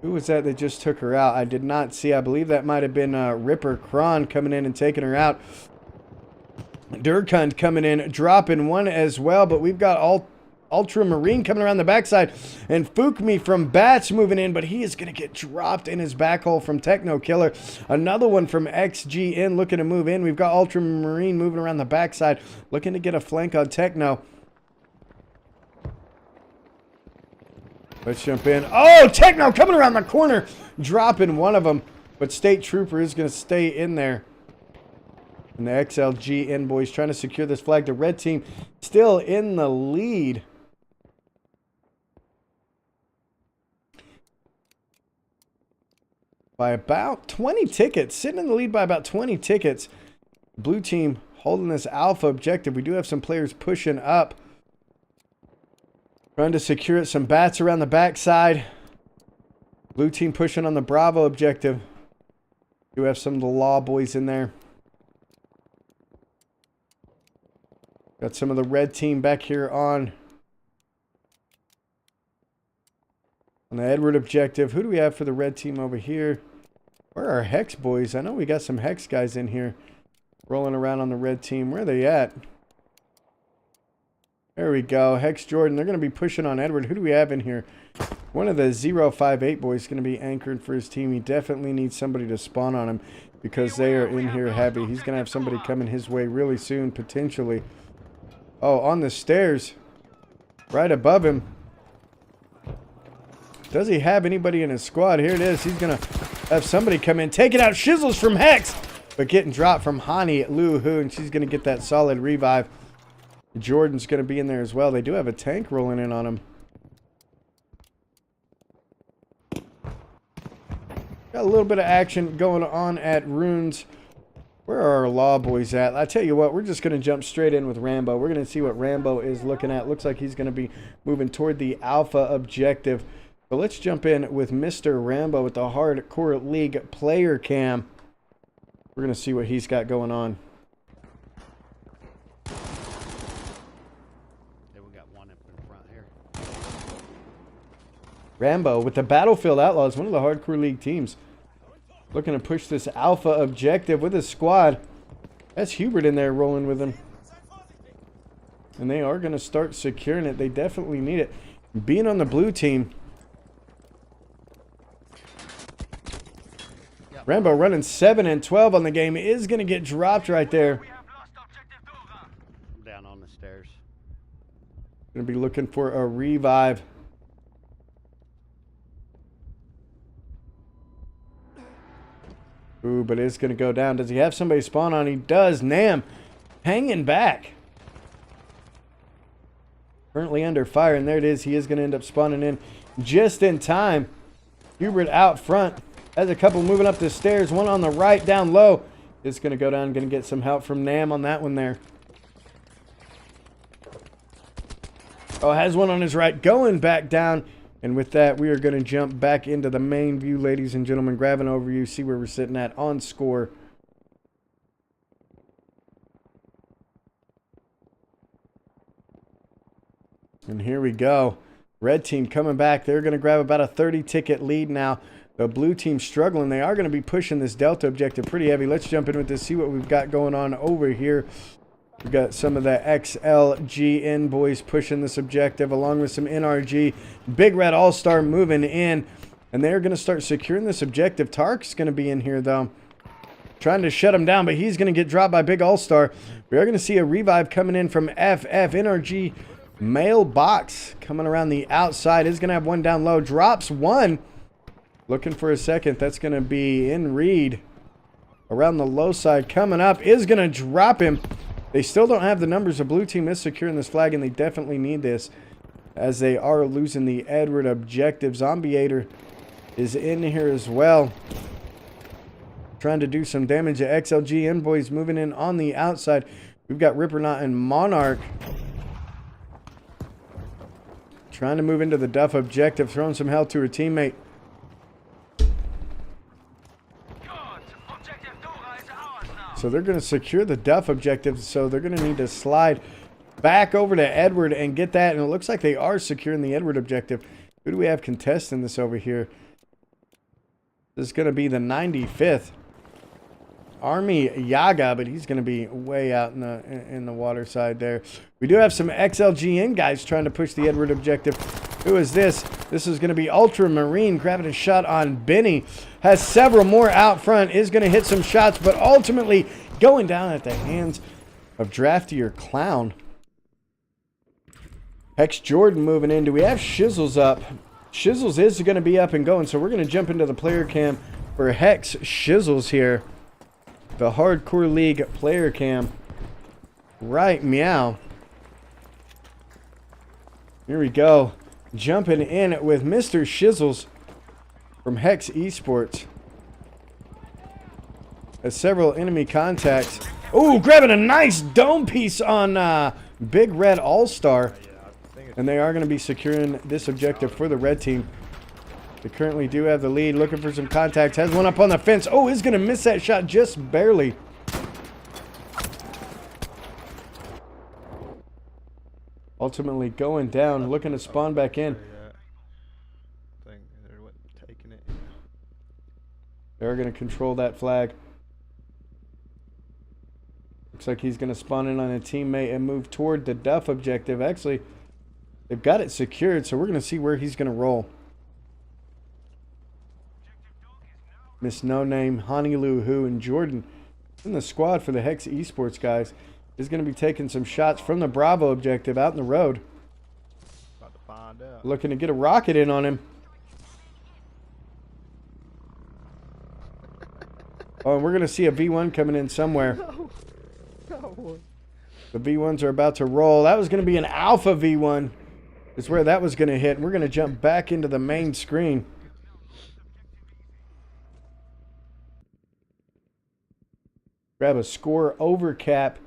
who was that just took her out? I did not see. I believe that might have been Ripper Kron coming in and taking her out. Durkund coming in, dropping one as well. But we've got Ultramarine coming around the backside. And Fukmi from Bats moving in, but he is going to get dropped in his back hole from Techno Killer. Another one from XGN looking to move in. We've got Ultramarine moving around the backside, looking to get a flank on Techno. Let's jump in. Oh, Techno coming around the corner, dropping one of them. But State Trooper is going to stay in there. And the XLGN boys trying to secure this flag. The red team still in the lead. By about 20 tickets. Sitting in the lead by about 20 tickets. Blue team holding this alpha objective. We do have some players pushing up. Trying to secure it. Some bats around the backside. Blue team pushing on the Bravo objective. Do have some of the Law boys in there. Got some of the red team back here on the Edward objective. Who do we have for the red team over here? Where are our Hex boys? I know we got some Hex guys in here rolling around on the red team. Where are they at? There we go. Hex Jordan. They're going to be pushing on Edward. Who do we have in here? One of the 058 boys is going to be anchored for his team. He definitely needs somebody to spawn on him because they are in here heavy. He's going to have somebody coming his way really soon, potentially. Oh, on the stairs. Right above him. Does he have anybody in his squad? Here it is. He's going to have somebody come in. Taking out Shizzles from Hex. But getting dropped from Hani at Lu Hu. And she's going to get that solid revive. Jordan's going to be in there as well. They do have a tank rolling in on him. Got a little bit of action going on at Runes. Where are our Law boys at? I tell you what, we're just going to jump straight in with Rambo. We're going to see what Rambo is looking at. Looks like he's going to be moving toward the Alpha objective. But let's jump in with Mr. Rambo with the Hardcore League player cam. We're going to see what he's got going on. Yeah, we got one up in front here. Rambo with the Battlefield Outlaws, one of the Hardcore League teams. Looking to push this Alpha objective with his squad. That's Hubert in there rolling with him. And they are going to start securing it. They definitely need it. Being on the blue team. Rambo running 7 and 12 on the game is going to get dropped right there. Down on the stairs. Going to be looking for a revive. Ooh, but it's going to go down. Does he have somebody spawn on? He does. Nam hanging back. Currently under fire, and there it is. He is going to end up spawning in just in time. Hubert out front. Has a couple moving up the stairs. One on the right down low. It's going to go down. Going to get some help from Nam on that one there. Oh, has one on his right. Going back down. And with that, we are going to jump back into the main view, ladies and gentlemen. Grab an overview, see where we're sitting at on score. And here we go. Red team coming back. They're going to grab about a 30-ticket lead now. The blue team struggling. They are going to be pushing this Delta objective pretty heavy. Let's jump in with this, see what we've got going on over here. We've got some of the XLGN boys pushing this objective along with some NRG. Big Red All-Star moving in. And they're going to start securing this objective. Tark's going to be in here, though. Trying to shut him down, but he's going to get dropped by Big All-Star. We are going to see a revive coming in from FF. NRG mailbox coming around the outside. Is going to have one down low. Drops one. Looking for a second. That's going to be in Reed. Around the low side. Coming up. Is going to drop him. They still don't have the numbers. The blue team is securing this flag, and they definitely need this, as they are losing the Edward objective. Zombieator is in here as well, trying to do some damage. The XLGN boys moving in on the outside. We've got Ripperknot and Monarch trying to move into the Duff objective, throwing some hell to her teammate. So they're going to secure the Duff objective, so they're going to need to slide back over to Edward and get that. And it looks like they are securing the Edward objective. Who do we have contesting this over here? This is going to be the 95th. Army Yaga, but he's going to be way out in the water side there. We do have some XLGN guys trying to push the Edward objective. Who is this? This is going to be Ultramarine grabbing a shot on Benny. Has several more out front. Is going to hit some shots, but ultimately going down at the hands of Draftier Clown. Hex Jordan moving in. Do we have Shizzles up? Shizzles is going to be up and going, so we're going to jump into the player cam for Hex Shizzles here. The Hardcore League player cam. Right, meow. Here we go. Jumping in with Mr. Shizzles from Hex Esports. Has several enemy contacts. Oh, grabbing a nice dome piece on Big Red All-Star. And they are going to be securing this objective for the red team. They currently do have the lead. Looking for some contacts. Has one up on the fence. Oh, is going to miss that shot just barely. Ultimately going down. Looking to spawn back in. I think they're taking it. They're going to control that flag. Looks like he's going to spawn in on a teammate and move toward the Duff objective. Actually, they've got it secured, so we're going to see where he's going to roll. Miss No Name, Honeylu Who, and Jordan in the squad for the Hex Esports guys is going to be taking some shots from the Bravo objective out in the road. About to find out. Looking to get a rocket in on him. Oh, and we're going to see a V1 coming in somewhere. No. The V1s are about to roll. That was going to be an Alpha V1. Is where that was going to hit. And we're going to jump back into the main screen. Grab a score over cap.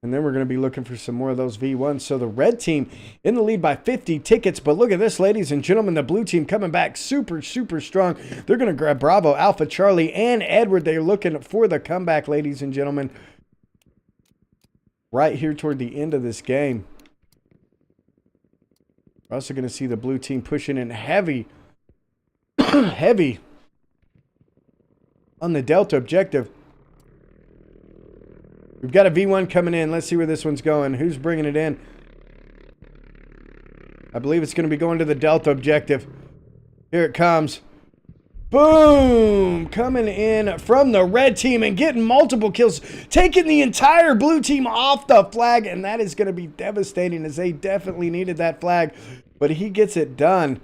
And then we're going to be looking for some more of those V1s. So the red team in the lead by 50 tickets. But look at this, ladies and gentlemen. The blue team coming back super, super strong. They're going to grab Bravo, Alpha, Charlie, and Edward. They're looking for the comeback, ladies and gentlemen. Right here toward the end of this game. We're also going to see the blue team pushing in heavy. Heavy. On the Delta objective. We've got a V1 coming in. Let's see where this one's going. Who's bringing it in? I believe it's going to be going to the Delta objective. Here it comes. Boom! Coming in from the red team and getting multiple kills. Taking the entire blue team off the flag. And that is going to be devastating, as they definitely needed that flag. But he gets it done.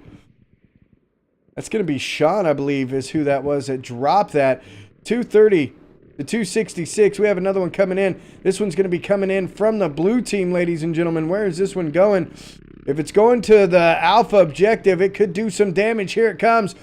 That's going to be Sean, I believe, is who that was that dropped that. 230 to 266. We have another one coming in. This one's going to be coming in from the blue team, ladies and gentlemen. Where is this one going? If it's going to the Alpha objective, it could do some damage. Here it comes.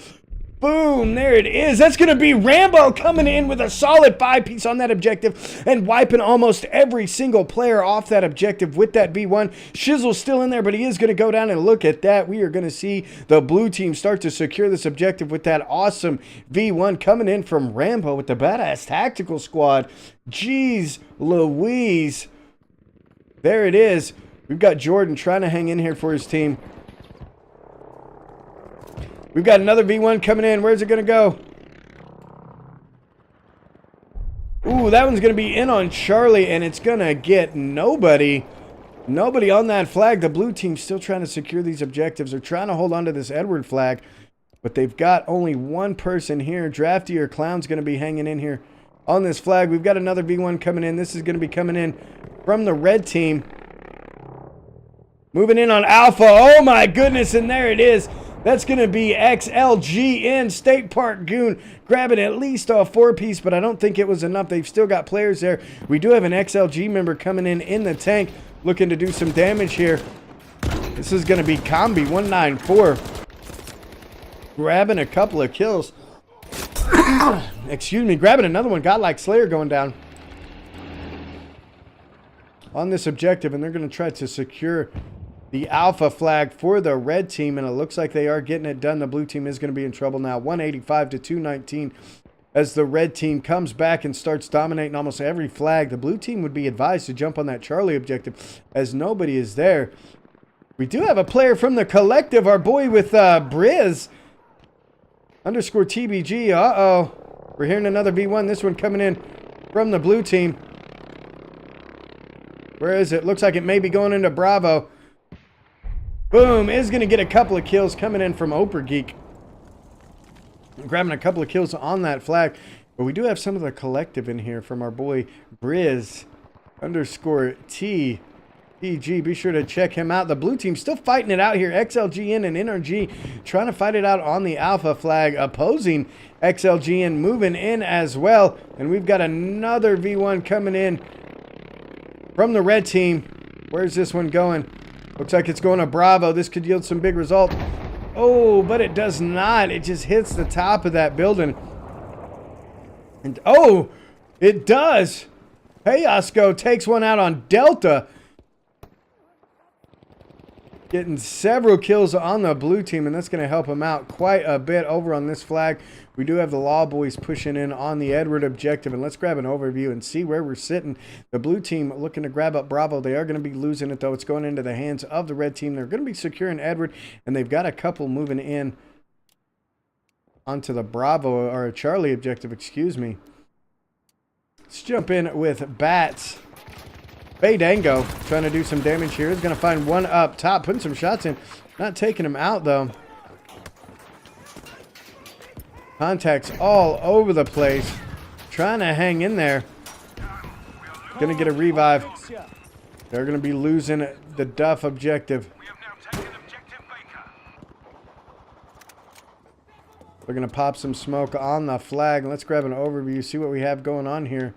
Boom, there it is. That's going to be Rambo coming in with a solid 5-piece on that objective and wiping almost every single player off that objective with that V1. Shizzle's still in there, but he is going to go down, and look at that. We are going to see the blue team start to secure this objective with that awesome V1 coming in from Rambo with the badass tactical squad. Jeez Louise. There it is. We've got Jordan trying to hang in here for his team. We've got another V1 coming in. Where's it going to go? Ooh, that one's going to be in on Charlie, and it's going to get nobody. Nobody on that flag. The blue team's still trying to secure these objectives. They're trying to hold on to this Edward flag, but they've got only one person here. Drafty or Clown's going to be hanging in here on this flag. We've got another V1 coming in. This is going to be coming in from the red team. Moving in on Alpha. Oh, my goodness, and there it is. That's going to be XLGN State Park Goon grabbing at least a 4-piece, but I don't think it was enough. They've still got players there. We do have an XLG member coming in the tank looking to do some damage here. This is going to be Combi 194 grabbing a couple of kills. Excuse me, grabbing another one. Godlike Slayer going down on this objective, and they're going to try to secure the Alpha flag for the red team, and it looks like they are getting it done. The blue team is going to be in trouble now. 185 to 219 as the red team comes back and starts dominating almost every flag. The blue team would be advised to jump on that Charlie objective as nobody is there. We do have a player from the collective, our boy with Briz underscore TBG. Uh-oh. We're hearing another V1. This one coming in from the blue team. Where is it? Looks like it may be going into Bravo. Boom, is going to get a couple of kills coming in from Oprah Geek. Grabbing a couple of kills on that flag. But we do have some of the collective in here from our boy Briz underscore TBG. Be sure to check him out. The blue team still fighting it out here. XLGN and NRG trying to fight it out on the Alpha flag. Opposing XLGN moving in as well. And we've got another V1 coming in from the red team. Where's this one going? Looks like it's going to Bravo. This could yield some big results. Oh, but it does not. It just hits the top of that building. And oh, it does. Payasco takes one out on Delta. Getting several kills on the blue team, and that's going to help him out quite a bit over on this flag. We do have the Law Boys pushing in on the Edward objective, and let's grab an overview and see where we're sitting. The blue team looking to grab up Bravo. They are going to be losing it, though. It's going into the hands of the red team. They're going to be securing Edward, and they've got a couple moving in onto the Bravo, or Charlie objective, excuse me. Let's jump in with Bats. Baydango trying to do some damage here. He's going to find one up top, putting some shots in. Not taking him out, though. Contacts all over the place. Trying to hang in there. Going to get a revive. They're going to be losing the Duff objective. We have now taken objective Baker. They're going to pop some smoke on the flag. Let's grab an overview, see what we have going on here.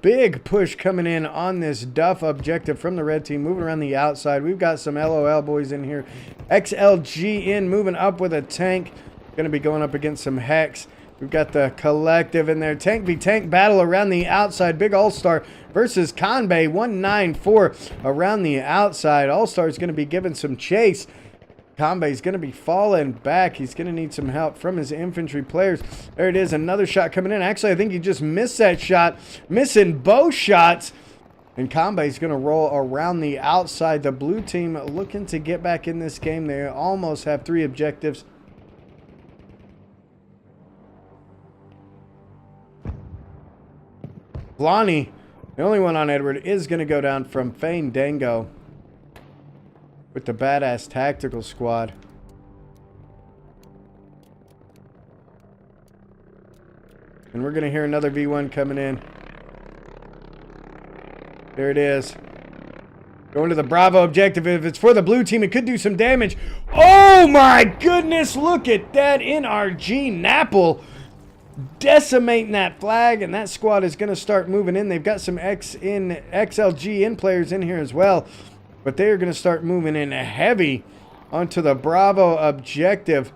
Big push coming in on this Duff objective from the red team, moving around the outside. We've got some LOL boys in here. XLGN moving up with a tank. Going to be going up against some Hex. We've got the collective in there. Tank v tank battle around the outside. Big All-Star versus Conbay 194 around the outside. All-Star is going to be giving some chase. Conbay's going to be falling back. He's going to need some help from his infantry players. There it is. Another shot coming in. Actually, I think he just missed that shot. Missing both shots. And Conbay's going to roll around the outside. The blue team looking to get back in this game. They almost have 3 objectives. Lonnie, the only one on Edward, is going to go down from Fane Dango with the badass tactical squad. And we're going to hear another V1 coming in. There it is. Going to the Bravo objective. If it's for the blue team, it could do some damage. Oh my goodness, look at that. NRG Napple decimating that flag, and that squad is going to start moving in. They've got some XLGN players in here as well. But they are going to start moving in heavy onto the Bravo objective.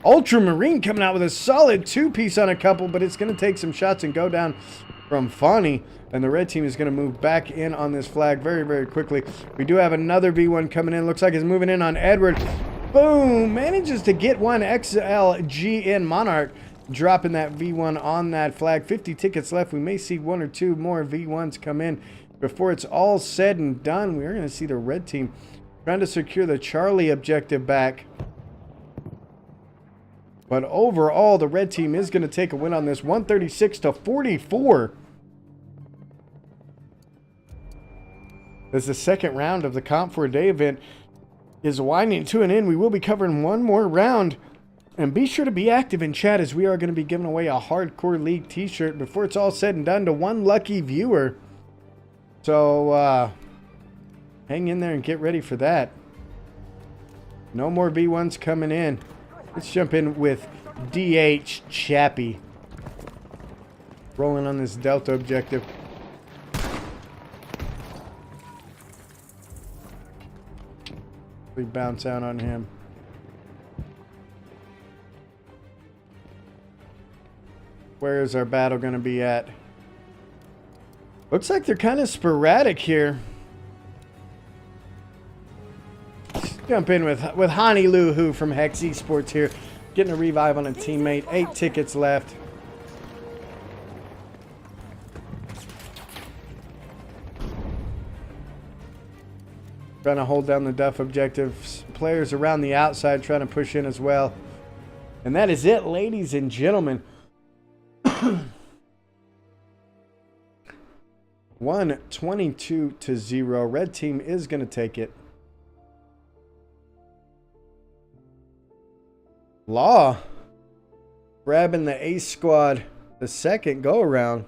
Ultramarine coming out with a solid 2-piece on a couple, but it's going to take some shots and go down from Fawny. And the red team is going to move back in on this flag very, very quickly. We do have another V1 coming in. Looks like it's moving in on Edward. Boom! Manages to get one XLGN Monarch dropping that V1 on that flag. 50 tickets left. We may see 1 or 2 more V1s come in before it's all said and done. We're going to see the red team trying to secure the Charlie objective back. But overall, the red team is going to take a win on this, 136-44. As the second round of the Comp for a Day event is winding to an end, we will be covering one more round. And be sure to be active in chat, as we are going to be giving away a Hardcore League t-shirt before it's all said and done to one lucky viewer. So, hang in there and get ready for that. No more V1s coming in. Let's jump in with DH Chappie. Rolling on this Delta objective. We bounce out on him. Where is our battle going to be at? Looks like they're kind of sporadic here. Let's jump in with Hani Luhu from Hex Esports here. Getting a revive on a teammate. 8 tickets left. Trying to hold down the Duff objectives. Players around the outside trying to push in as well. And that is it, ladies and gentlemen. 122-0. Red team is going to take it. Law grabbing the ace squad the second go around.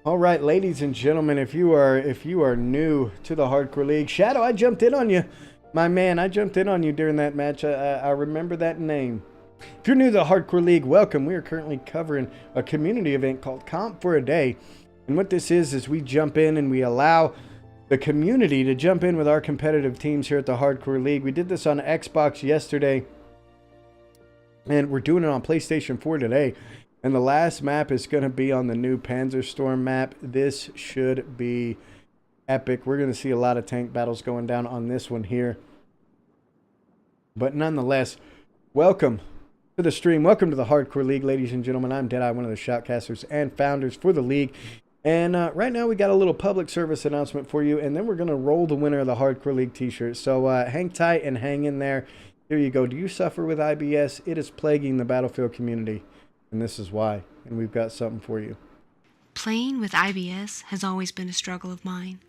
All right, ladies and gentlemen, if you are new to the Hardcore League, Shadow, I jumped in on you. My man, I jumped in on you during that match. I remember that name. If you're new to the Hardcore League, welcome. We are currently covering a community event called Comp for a Day. And what this is we jump in and we allow the community to jump in with our competitive teams here at the Hardcore League. We did this on Xbox yesterday, and we're doing it on PlayStation 4 today. And the last map is going to be on the new Panzerstorm map. This should be epic. We're going to see a lot of tank battles going down on this one here. But nonetheless, welcome to the stream. Welcome to the Hardcore League, ladies and gentlemen. I'm Deadeye, one of the shoutcasters and founders for the league. And right now we got a little public service announcement for you, and then we're going to roll the winner of the Hardcore League t-shirt. So hang tight and hang in there. Here you go. Do you suffer with IBS? It is plaguing the Battlefield community, and this is why. And we've got something for you. Playing with IBS has always been a struggle of mine.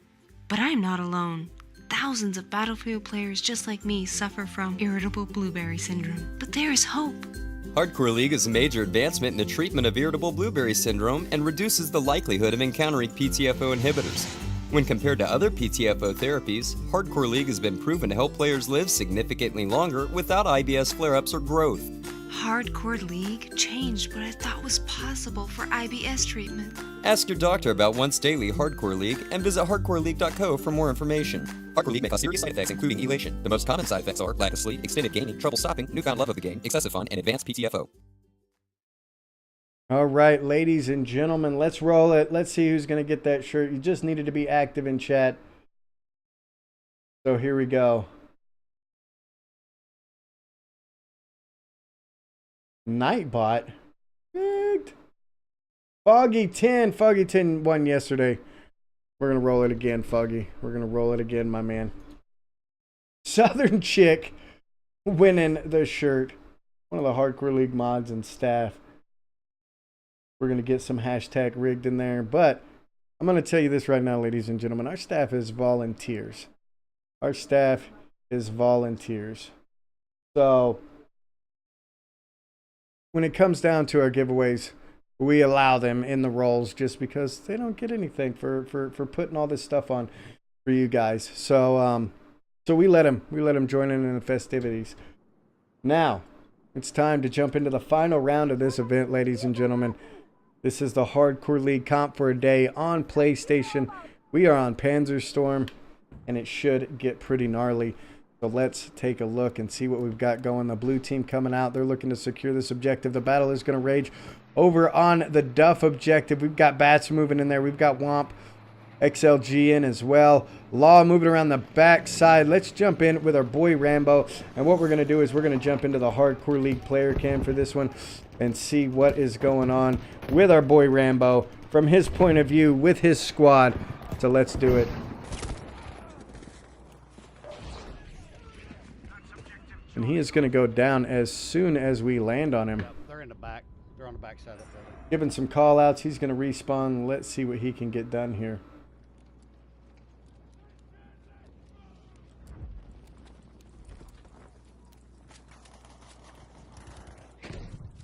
But I am not alone. Thousands of Battlefield players just like me suffer from irritable blueberry syndrome. But there is hope. Hardcore League is a major advancement in the treatment of irritable blueberry syndrome and reduces the likelihood of encountering PTFO inhibitors. When compared to other PTFO therapies, Hardcore League has been proven to help players live significantly longer without IBS flare-ups or growth. Hardcore League changed what I thought was possible for IBS treatment. Ask your doctor about once daily Hardcore League and visit hardcoreleague.co for more information. Hardcore League may cause serious side effects, including elation. The most common side effects are lack of sleep, extended gaming, trouble stopping, newfound love of the game, excessive fun, and advanced PTFO. All right, ladies and gentlemen, let's roll it. Let's see who's going to get that shirt. You just needed to be active in chat. So here we go. Nightbot. Foggy 10. Foggy 10 won yesterday. We're going to roll it again, Foggy. We're going to roll it again, my man. Southern Chick winning the shirt. One of the Hardcore League mods and staff. We're going to get some hashtag rigged in there. But I'm going to tell you this right now, ladies and gentlemen. Our staff is volunteers. Our staff is volunteers. So when it comes down to our giveaways, we allow them in the roles just because they don't get anything for putting all this stuff on for you guys. So so we let them join in the festivities. Now, it's time to jump into the final round of this event, ladies and gentlemen. This is the Hardcore League Comp for a Day on PlayStation. We are on Panzerstorm, and it should get pretty gnarly. So let's take a look and see what we've got going. The blue team coming out. They're looking to secure this objective. The battle is going to rage over on the Duff objective. We've got Bats moving in there. We've got Womp XLG in as well. Law moving around the backside. Let's jump in with our boy Rambo. And what we're going to do is we're going to jump into the Hardcore League player cam for this one and see what is going on with our boy Rambo from his point of view with his squad. So let's do it. And he is going to go down as soon as we land on him. They're in the back. They're on the back side of the building. Giving some call outs. He's going to respawn. Let's see what he can get done here.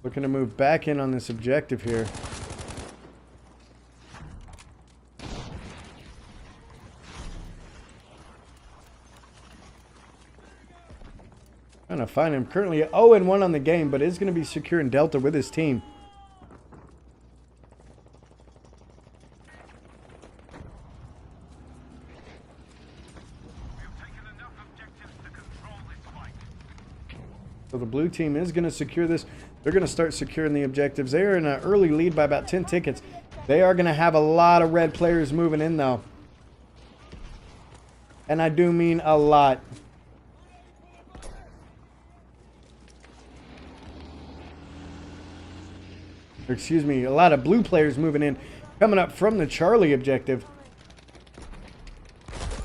Looking to move back in on this objective here. Trying to find him. Currently 0-1 on the game, but is going to be securing Delta with his team. So the blue team is going to secure this. They're going to start securing the objectives. They are in an early lead by about 10 tickets. They are going to have a lot of red players moving in, though. And I do mean a lot. Or excuse me, a lot of blue players moving in. Coming up from the Charlie objective.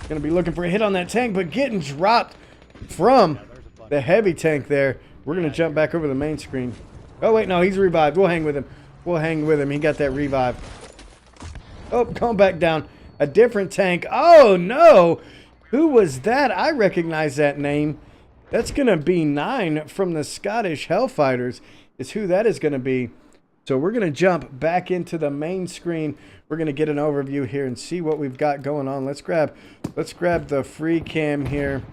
Going to be looking for a hit on that tank, but getting dropped from the heavy tank there. We're going to jump back over the main screen. Oh, wait, no, he's revived. We'll hang with him. We'll hang with him. He got that revive. Oh, going back down. A different tank. Oh, no. Who was that? I recognize that name. That's going to be 9 from the Scottish Hellfighters is who that is going to be. So we're going to jump back into the main screen. We're going to get an overview here and see what we've got going on. Let's grab the free cam here.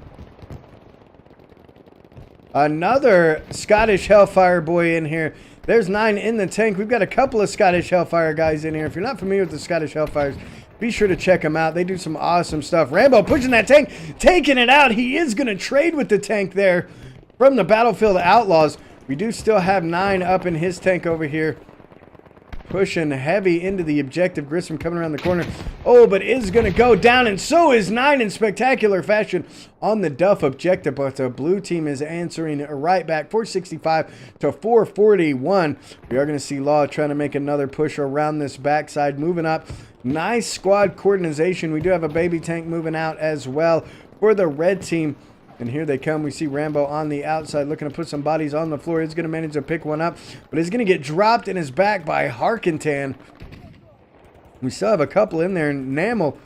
Another Scottish Hellfire boy in here. There's 9 in the tank. We've got a couple of Scottish Hellfire guys in here. If you're not familiar with the Scottish Hellfires, be sure to check them out. They do some awesome stuff. Rambo pushing that tank, taking it out. He is going to trade with the tank there from the Battlefield Outlaws. We do still have 9 up in his tank over here. Pushing heavy into the objective. Grissom coming around the corner. Oh, but is going to go down, and so is 9 in spectacular fashion on the Duff objective. But the blue team is answering right back, 465 to 441. We are going to see Law trying to make another push around this backside, moving up. Nice squad coordination. We do have a baby tank moving out as well for the red team. And here they come. We see Rambo on the outside looking to put some bodies on the floor. He's going to manage to pick one up, but he's going to get dropped in his back by Harkentan. We still have a couple in there. Namel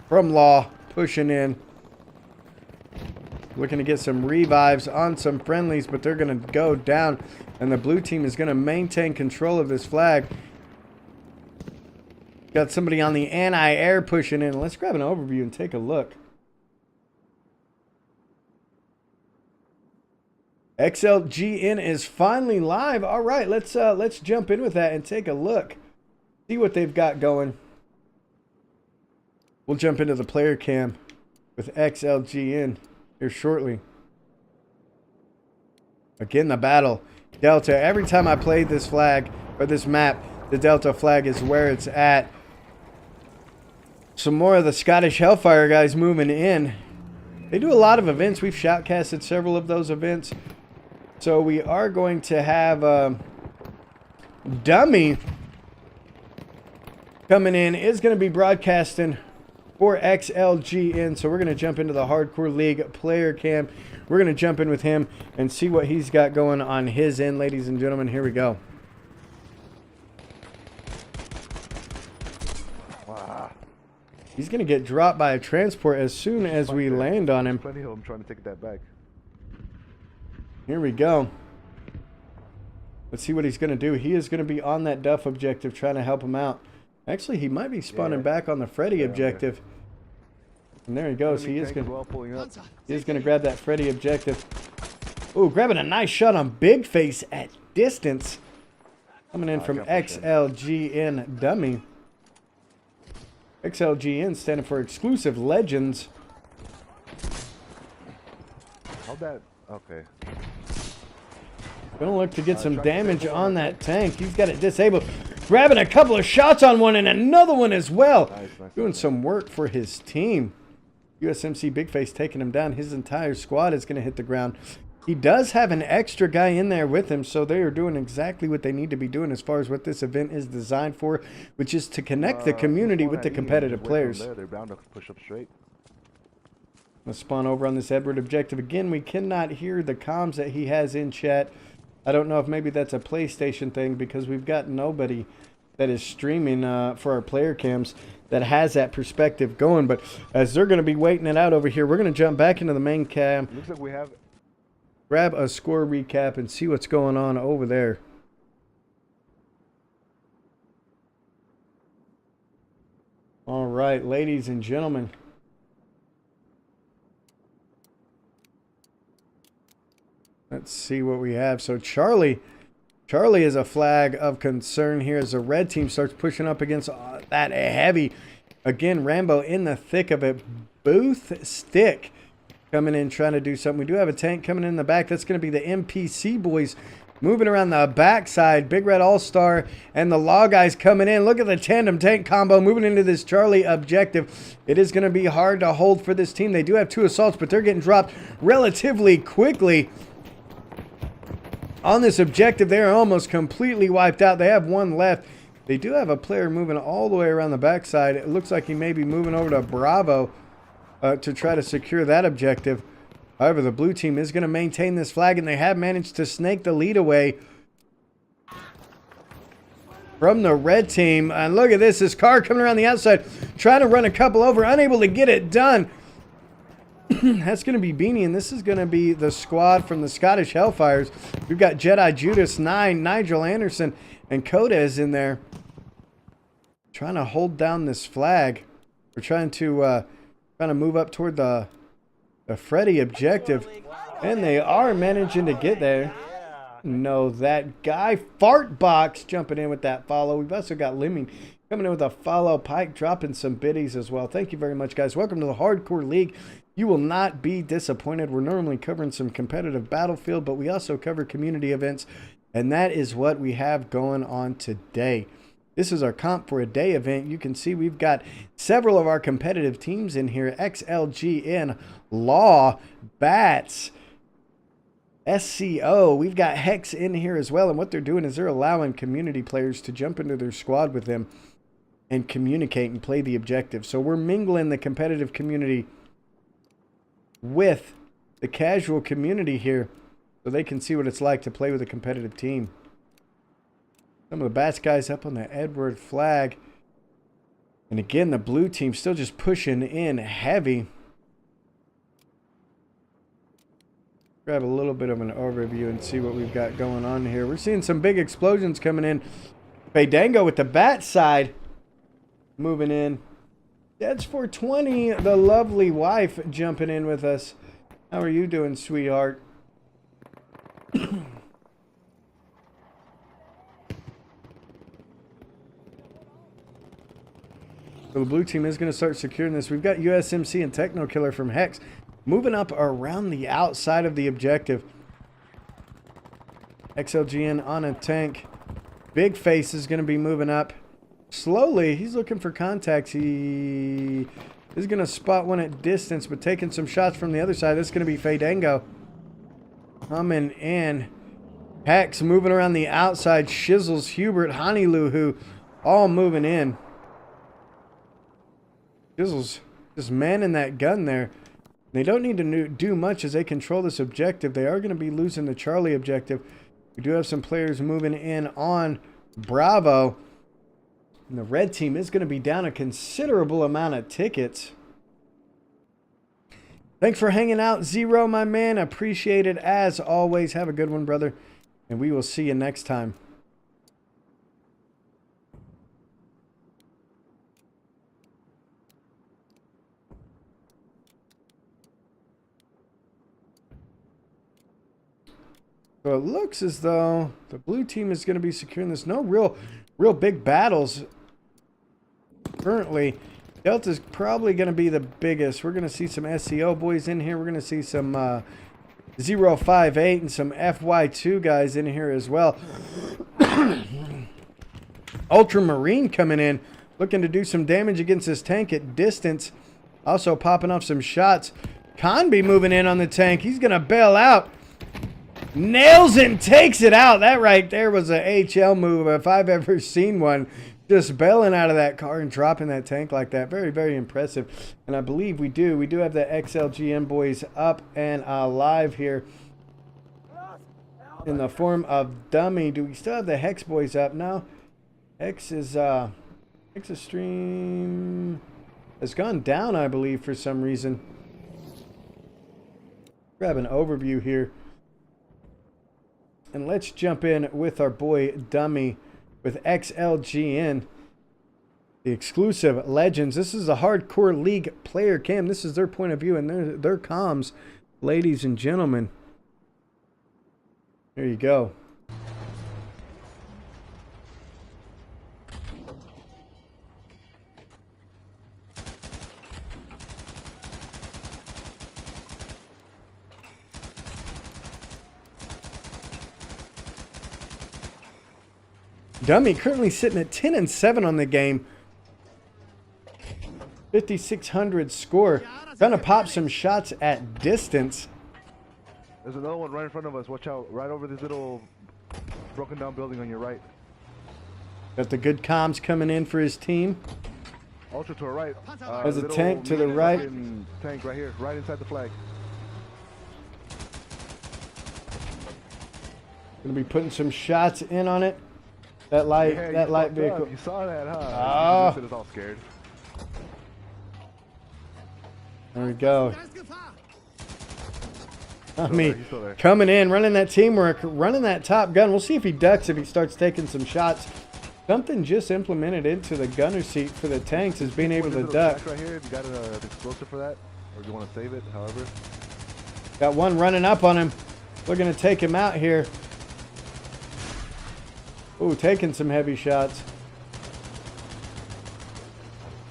from Law pushing in. Looking to get some revives on some friendlies, but they're going to go down. And the blue team is going to maintain control of this flag. Got somebody on the anti-air pushing in. Let's grab an overview and take a look. XLGN is finally live. All right, let's jump in with that and take a look. See what they've got going. We'll jump into the player cam with XLGN here shortly. Again, the battle. Delta. Every time I play this flag or this map, the Delta flag is where it's at. Some more of the Scottish Hellfire guys moving in. They do a lot of events. We've shoutcasted several of those events. So we are going to have Dummy coming in. Is going to be broadcasting for XLGN. So we're going to jump into the Hardcore League player cam. We're going to jump in with him and see what he's got going on his end, ladies and gentlemen. Here we go. Wow. He's going to get dropped by a transport as soon as we land on him. Plenty of them trying to take that back. Here we go. Let's see what he's going to do. He is going to be on that Duff objective trying to help him out. Actually, he might be spawning back on the Freddy objective. And there he goes. He is going to grab that Freddy objective. Ooh, grabbing a nice shot on Big Face at distance. Coming in from XLGN Dummy. XLGN standing for Exclusive Legends. How'd that? Okay. Gonna look to get some damage on that tank. He's got it disabled. Grabbing a couple of shots on one and another one as well. Nice. Doing some work for his team. USMC Big Face taking him down. His entire squad is going to hit the ground. He does have an extra guy in there with him, so they are doing exactly what they need to be doing as far as what this event is designed for, which is to connect the community with the competitive players. They're bound to push up straight. Let's spawn over on this Edward objective. Again, we cannot hear the comms that he has in chat. I don't know if maybe that's a PlayStation thing because we've got nobody that is streaming for our player cams that has that perspective going. But as they're going to be waiting it out over here, we're going to jump back into the main cam. Looks like we have... Grab a score recap and see what's going on over there. All right, ladies and gentlemen. Let's see what we have. So Charlie is a flag of concern here as the red team starts pushing up against that heavy. Again, Rambo in the thick of it. Booth Stick coming in trying to do something. We do have a tank coming in the back. That's going to be the MPC boys moving around the backside. Big Red All-Star and the Law guys coming in. Look at the tandem tank combo moving into this Charlie objective. It is going to be hard to hold for this team. They do have 2 assaults, but they're getting dropped relatively quickly. On this objective, they are almost completely wiped out. They have 1 left. They do have a player moving all the way around the backside. It looks like he may be moving over to Bravo to try to secure that objective. However, the blue team is going to maintain this flag, and they have managed to snake the lead away from the red team. And look at this car coming around the outside, trying to run a couple over, unable to get it done. That's going to be Beanie, and this is going to be the squad from the Scottish Hellfires. We've got Jedi Judas 9, Nigel Anderson, and Codes in there trying to hold down this flag. We're trying to move up toward the Freddy objective, and they are managing to get there. No, that guy Fartbox jumping in with that follow. We've also got Lemming coming in with a follow. Pike dropping some biddies as well. Thank you very much, guys. Welcome to the Hardcore League. You will not be disappointed. We're normally covering some competitive Battlefield, but we also cover community events, and that is what we have going on today. This is our Comp for a Day event. You can see we've got several of our competitive teams in here. XLGN, Law, Bats, SCO. We've got Hex in here as well, and what they're doing is they're allowing community players to jump into their squad with them and communicate and play the objective. So we're mingling the competitive community with the casual community here so they can see what it's like to play with a competitive team. Some of the Bats guys up on the Edward flag. And again, the blue team still just pushing in heavy. Grab a little bit of an overview and see what we've got going on here. We're seeing some big explosions coming in. Fandango with the Bat side moving in. That's 420, the lovely wife, jumping in with us. How are you doing, sweetheart? So the blue team is going to start securing this. We've got USMC and Techno Killer from Hex moving up around the outside of the objective. XLGN on a tank. Big Face is going to be moving up. Slowly, he's looking for contacts. He is going to spot one at distance, but taking some shots from the other side. That's going to be Fandango coming in. Hex moving around the outside. Shizzles, Hubert, Honeyloo, who all moving in. Shizzles just manning that gun there. They don't need to do much as they control this objective. They are going to be losing the Charlie objective. We do have some players moving in on Bravo. And the red team is going to be down a considerable amount of tickets. Thanks for hanging out, Zero, my man. Appreciate it as always. Have a good one, brother. And we will see you next time. So it looks as though the blue team is going to be securing this. No real big battles currently. Delta's probably going to be the biggest. We're going to see some SCO boys in here. We're going to see some 058 and some FY2 guys in here as well. Ultramarine coming in, looking to do some damage against this tank at distance. Also popping off some shots. Conby moving in on the tank. He's going to bail out. Nails it and takes it out. That right there was a HL move if I've ever seen one. Just bailing out of that car and dropping that tank like that. Very, very impressive. And I believe we do. We do have the XLGM boys up and alive here in the form of Dummy. Do we still have the Hex boys up? No. Hex is Extreme has gone down, I believe, for some reason. Grab an overview here. And let's jump in with our boy Dummy with XLGN, the exclusive Legends. This is a Hardcore League player cam. This is their point of view and their comms, ladies and gentlemen. There you go. Dummy currently sitting at 10-7 on the game. 5,600 score. Gonna pop some shots at distance. There's another one right in front of us. Watch out. Right over this little broken down building on your right. Got the good comms coming in for his team. Ultra to our right. There's a tank to the right. Tank right here, right inside the flag. Gonna be putting some shots in on it. That light, Yeah, that light vehicle. Up. You saw that, huh? Oh. You just all scared. There we go. I mean, He's still there. coming in, running that teamwork, running that top gun. We'll see if he ducks, if he starts taking some shots. Something just implemented into the gunner seat for the tanks is being able to duck. Right here. You got an explosive for that, or do you want to save it? However. Got one running up on him. Looking to take him out here. Ooh, taking some heavy shots.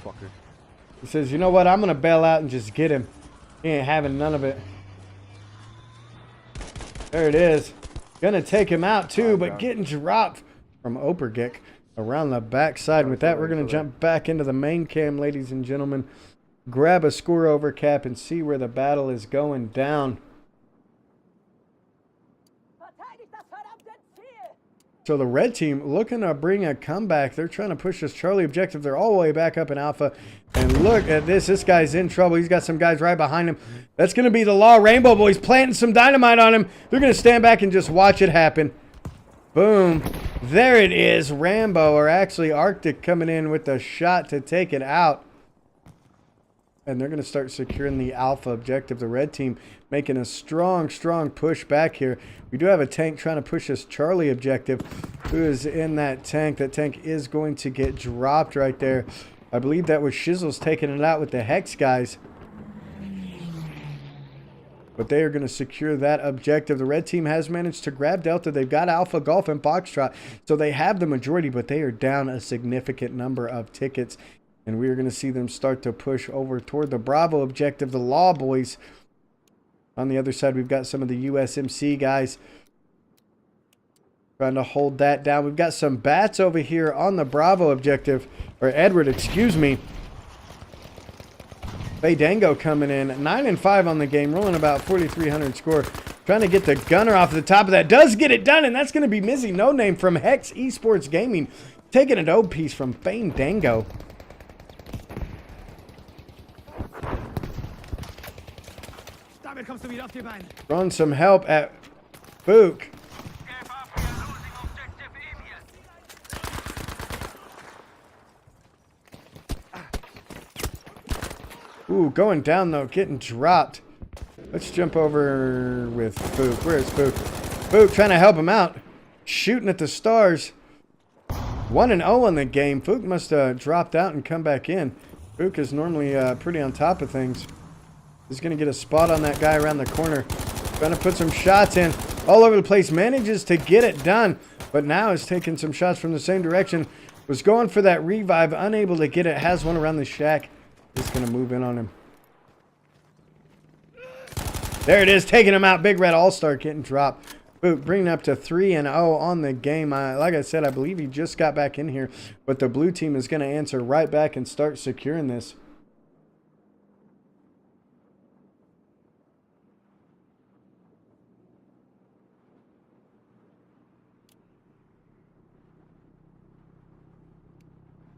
Fucker. He says, you know what? I'm going to bail out and just get him. He ain't having none of it. There it is. Gonna take him out too, but getting dropped from Opergick around the backside. With that, we're going to jump back into the main cam, ladies and gentlemen. Grab a score over cap and see where the battle is going down. So the red team looking to bring a comeback. They're trying to push this Charlie objective. They're all the way back up in Alpha. And look at this. This guy's in trouble. He's got some guys right behind him. That's going to be the Law Rainbow Boys planting some dynamite on him. They're going to stand back and just watch it happen. Boom. There it is. Rambo, or actually Arctic, coming in with a shot to take it out. And they're going to start securing the Alpha objective. The red team making a strong, strong push back here. We do have a tank trying to push this Charlie objective. Who is in that tank? That tank is going to get dropped right there. I believe that was Shizzles taking it out with the Hex guys. But they are going to secure that objective. The red team has managed to grab Delta. They've got Alpha, Golf, and Foxtrot. So they have the majority, but they are down a significant number of tickets. And we are going to see them start to push over toward the Bravo objective, the Law Boys. On the other side, we've got some of the USMC guys trying to hold that down. We've got some bats over here on the Bravo objective, or Edward, excuse me. Baydango coming in, 9-5 on the game, rolling about 4,300 score. Trying to get the gunner off the top of that. Does get it done, and that's going to be Mizzy No Name from Hex Esports Gaming. Taking an O piece from Baydango. Throwing some help at Book. Ooh, going down though, getting dropped. Let's jump over with Book. Where's Book? Book trying to help him out. Shooting at the stars. 1-0 on the game. Fook must have dropped out and come back in. Fook is normally pretty on top of things. He's going to get a spot on that guy around the corner. Trying to put some shots in. All over the place. Manages to get it done. But now is taking some shots from the same direction. Was going for that revive. Unable to get it. Has one around the shack. Just going to move in on him. There it is. Taking him out. Big Red All-Star getting dropped. Boot bringing up to 3-0 on the game. Like I said, I believe he just got back in here, but the blue team is going to answer right back and start securing this.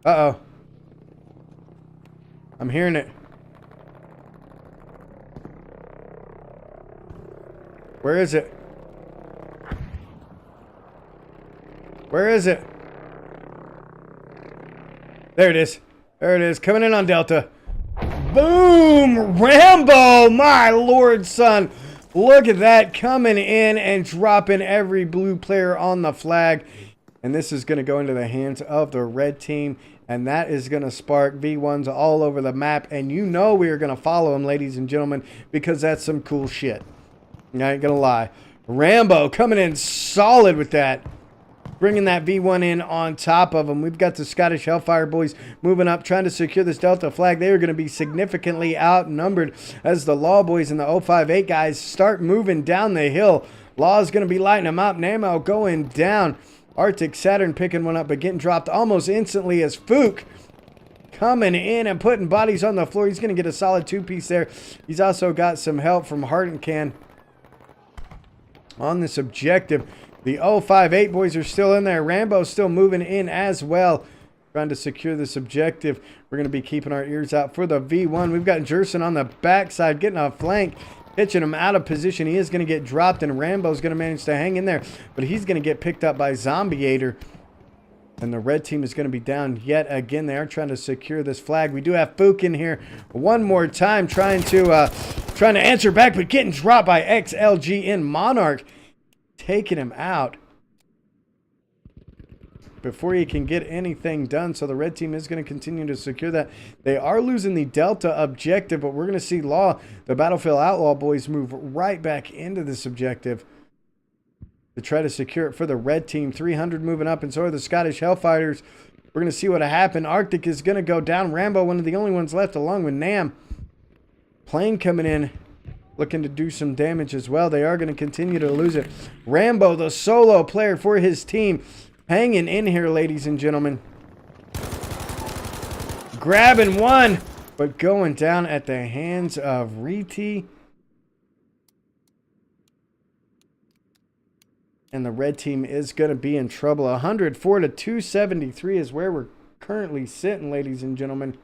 Uh-oh. I'm hearing it. Where is it? Where is it? There it is. There it is. Coming in on Delta. Boom! Rambo! My lord, son. Look at that. Coming in and dropping every blue player on the flag. And this is going to go into the hands of the red team. And that is going to spark V1s all over the map. And you know we are going to follow them, ladies and gentlemen, because that's some cool shit. I ain't going to lie. Rambo coming in solid with that. Bringing that V1 in on top of them. We've got the Scottish Hellfire boys moving up, trying to secure this Delta flag. They are going to be significantly outnumbered as the Law boys and the 058 guys start moving down the hill. Law is going to be lighting them up. Namo going down. Arctic Saturn picking one up, but getting dropped almost instantly as Fook coming in and putting bodies on the floor. He's going to get a solid two-piece there. He's also got some help from Hardencan on this objective. The 058 boys are still in there. Rambo's still moving in as well, trying to secure this objective. We're going to be keeping our ears out for the V1. We've got Jerson on the backside, getting a flank, pitching him out of position. He is going to get dropped, and Rambo's going to manage to hang in there, but he's going to get picked up by Zombieator. And the red team is going to be down yet again. They are trying to secure this flag. We do have Fook in here one more time, trying to answer back, but getting dropped by XLG in Monarch. Taking him out before he can get anything done. So the red team is going to continue to secure that. They are losing the Delta objective, but we're going to see Law, the Battlefield Outlaw boys, move right back into this objective to try to secure it for the red team. 300 moving up, and so are the Scottish Hellfighters. We're going to see what happened. Arctic is going to go down. Rambo, one of the only ones left, along with Nam. Plane coming in, looking to do some damage as well. They are going to continue to lose it. Rambo, the solo player for his team, hanging in here, ladies and gentlemen. Grabbing one, but going down at the hands of Reti. And the red team is going to be in trouble. 104 to 273 is where we're currently sitting, ladies and gentlemen.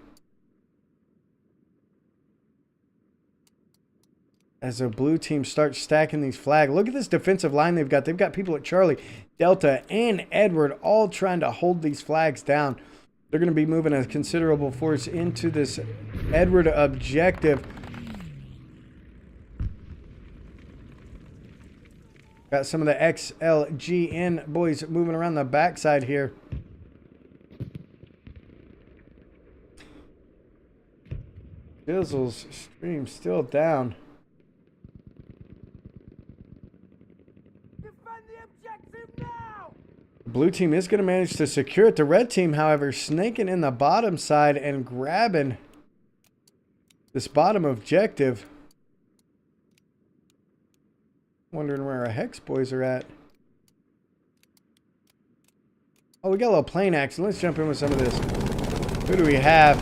As the blue team starts stacking these flags. Look at this defensive line they've got. They've got people at Charlie, Delta, and Edward all trying to hold these flags down. They're going to be moving a considerable force into this Edward objective. Got some of the XLGN boys moving around the backside here. Dizzle's stream still down. Blue team is going to manage to secure it. The red team, however, snaking in the bottom side and grabbing this bottom objective. Wondering where our Hex boys are at. Oh, we got a little plane action. Let's jump in with some of this. Who do we have?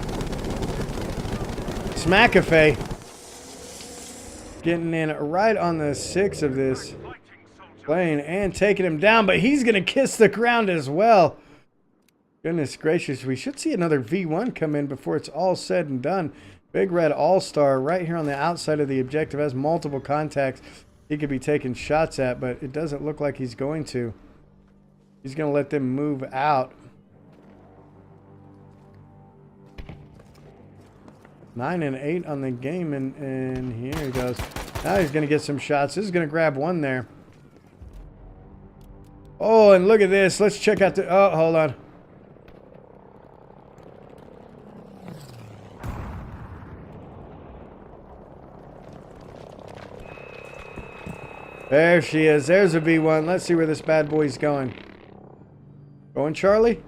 Smackafe. Getting in right on the 6 of this plane and taking him down, but he's going to kiss the ground as well. Goodness gracious, we should see another V1 come in before it's all said and done. Big Red All-Star right here on the outside of the objective has multiple contacts he could be taking shots at, but it doesn't look like he's going to. He's going to let them move out. 9 and 8 on the game, and here he goes. Now he's going to get some shots. This is going to grab one there. Oh, and look at this. Let's check out the... Oh, hold on. There she is. There's a V1. Let's see where this bad boy's going. Going, Charlie?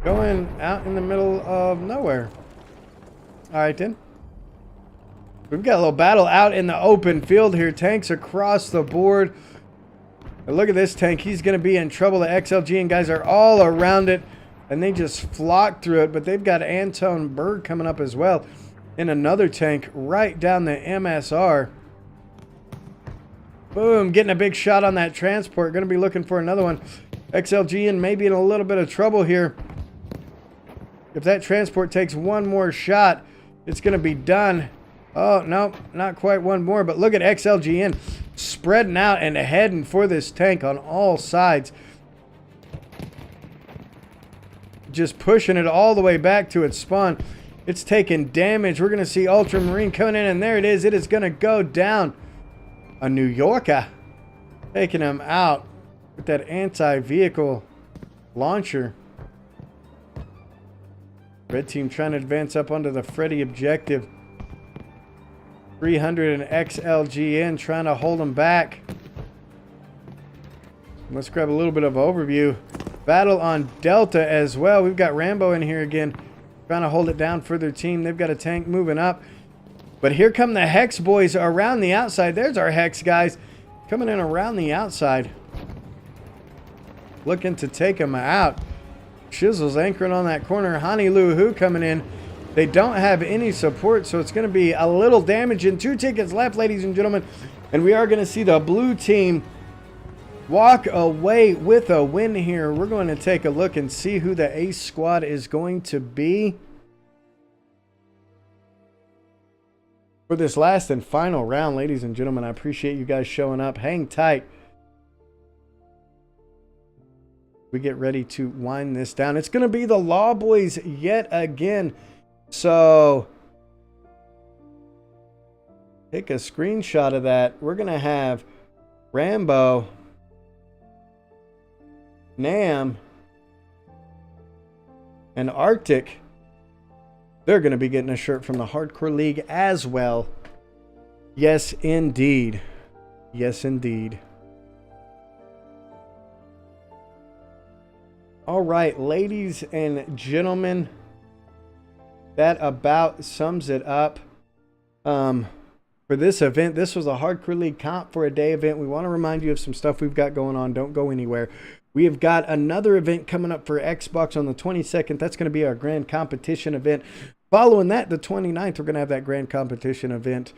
Going out in the middle of nowhere. Alright, then. We've got a little battle out in the open field here. Tanks across the board. But look at this tank. He's going to be in trouble. The XLG and guys are all around it, and they just flock through it. But they've got Anton Berg coming up as well in another tank right down the MSR. Boom, getting a big shot on that transport. Going to be looking for another one. XLG and maybe in a little bit of trouble here. If that transport takes one more shot, it's going to be done. Oh, no, not quite one more. But look at XLGN spreading out and heading for this tank on all sides. Just pushing it all the way back to its spawn. It's taking damage. We're going to see Ultramarine coming in, and there it is. It is going to go down. A New Yorker taking him out with that anti-vehicle launcher. Red team trying to advance up onto the Freddy objective. 300 and XLGN trying to hold them back. Let's grab a little bit of overview. Battle on Delta as well. We've got Rambo in here again, trying to hold it down for their team. They've got a tank moving up. But here come the Hex boys around the outside. There's our Hex guys coming in around the outside. Looking to take them out. Shizzle's anchoring on that corner. Hani Lu Hu coming in. They don't have any support, so it's going to be a little damage. And 2 tickets left, ladies and gentlemen. And we are going to see the blue team walk away with a win here. We're going to take a look and see who the ace squad is going to be for this last and final round, ladies and gentlemen. I appreciate you guys showing up. Hang tight. We get ready to wind this down. It's going to be the Law Boys yet again. So take a screenshot of that. We're going to have Rambo, Nam, and Arctic. They're going to be getting a shirt from the Hardcore League as well. Yes, indeed. Yes, indeed. All right, ladies and gentlemen, that about sums it up for this event. This was a Hardcore League comp for a day event. We want to remind you of some stuff we've got going on. Don't go anywhere. We have got another event coming up for Xbox on the 22nd. That's going to be our grand competition event. Following that, the 29th, we're going to have that grand competition event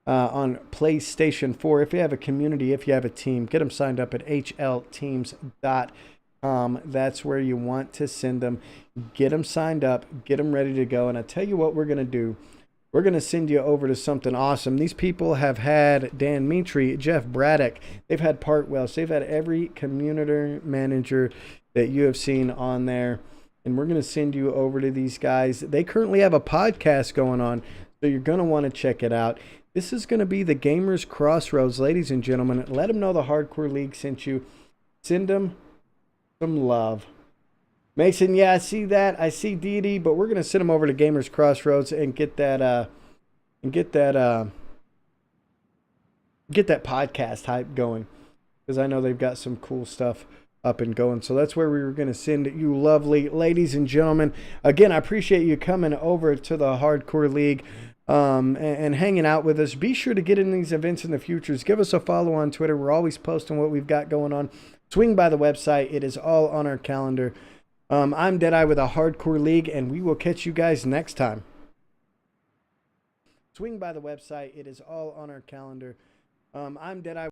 on PlayStation 4. If you have a community, if you have a team, get them signed up at hlteams.com. That's where you want to send them. Get them signed up, get them ready to go. And I tell you what we're going to do. We're going to send you over to something awesome. These people have had Dan Mitri, Jeff Braddock. They've had Part Welsh. They've had every community manager that you have seen on there. And we're going to send you over to these guys. They currently have a podcast going on, so you're going to want to check it out. This is going to be the Gamers Crossroads, ladies and gentlemen. Let them know the Hardcore League sent you. Send them some love. Mason, yeah, I see that. I see Dee, but we're going to send them over to Gamers Crossroads and get that podcast hype going, because I know they've got some cool stuff up and going. So that's where we were going to send you lovely ladies and gentlemen. Again, I appreciate you coming over to the Hardcore League and hanging out with us. Be sure to get in these events in the futures. Give us a follow on Twitter. We're always posting what we've got going on. Swing by the website. It is all on our calendar. I'm Deadeye with a Hardcore League, and we will catch you guys next time. Swing by the website. It is all on our calendar. I'm Deadeye.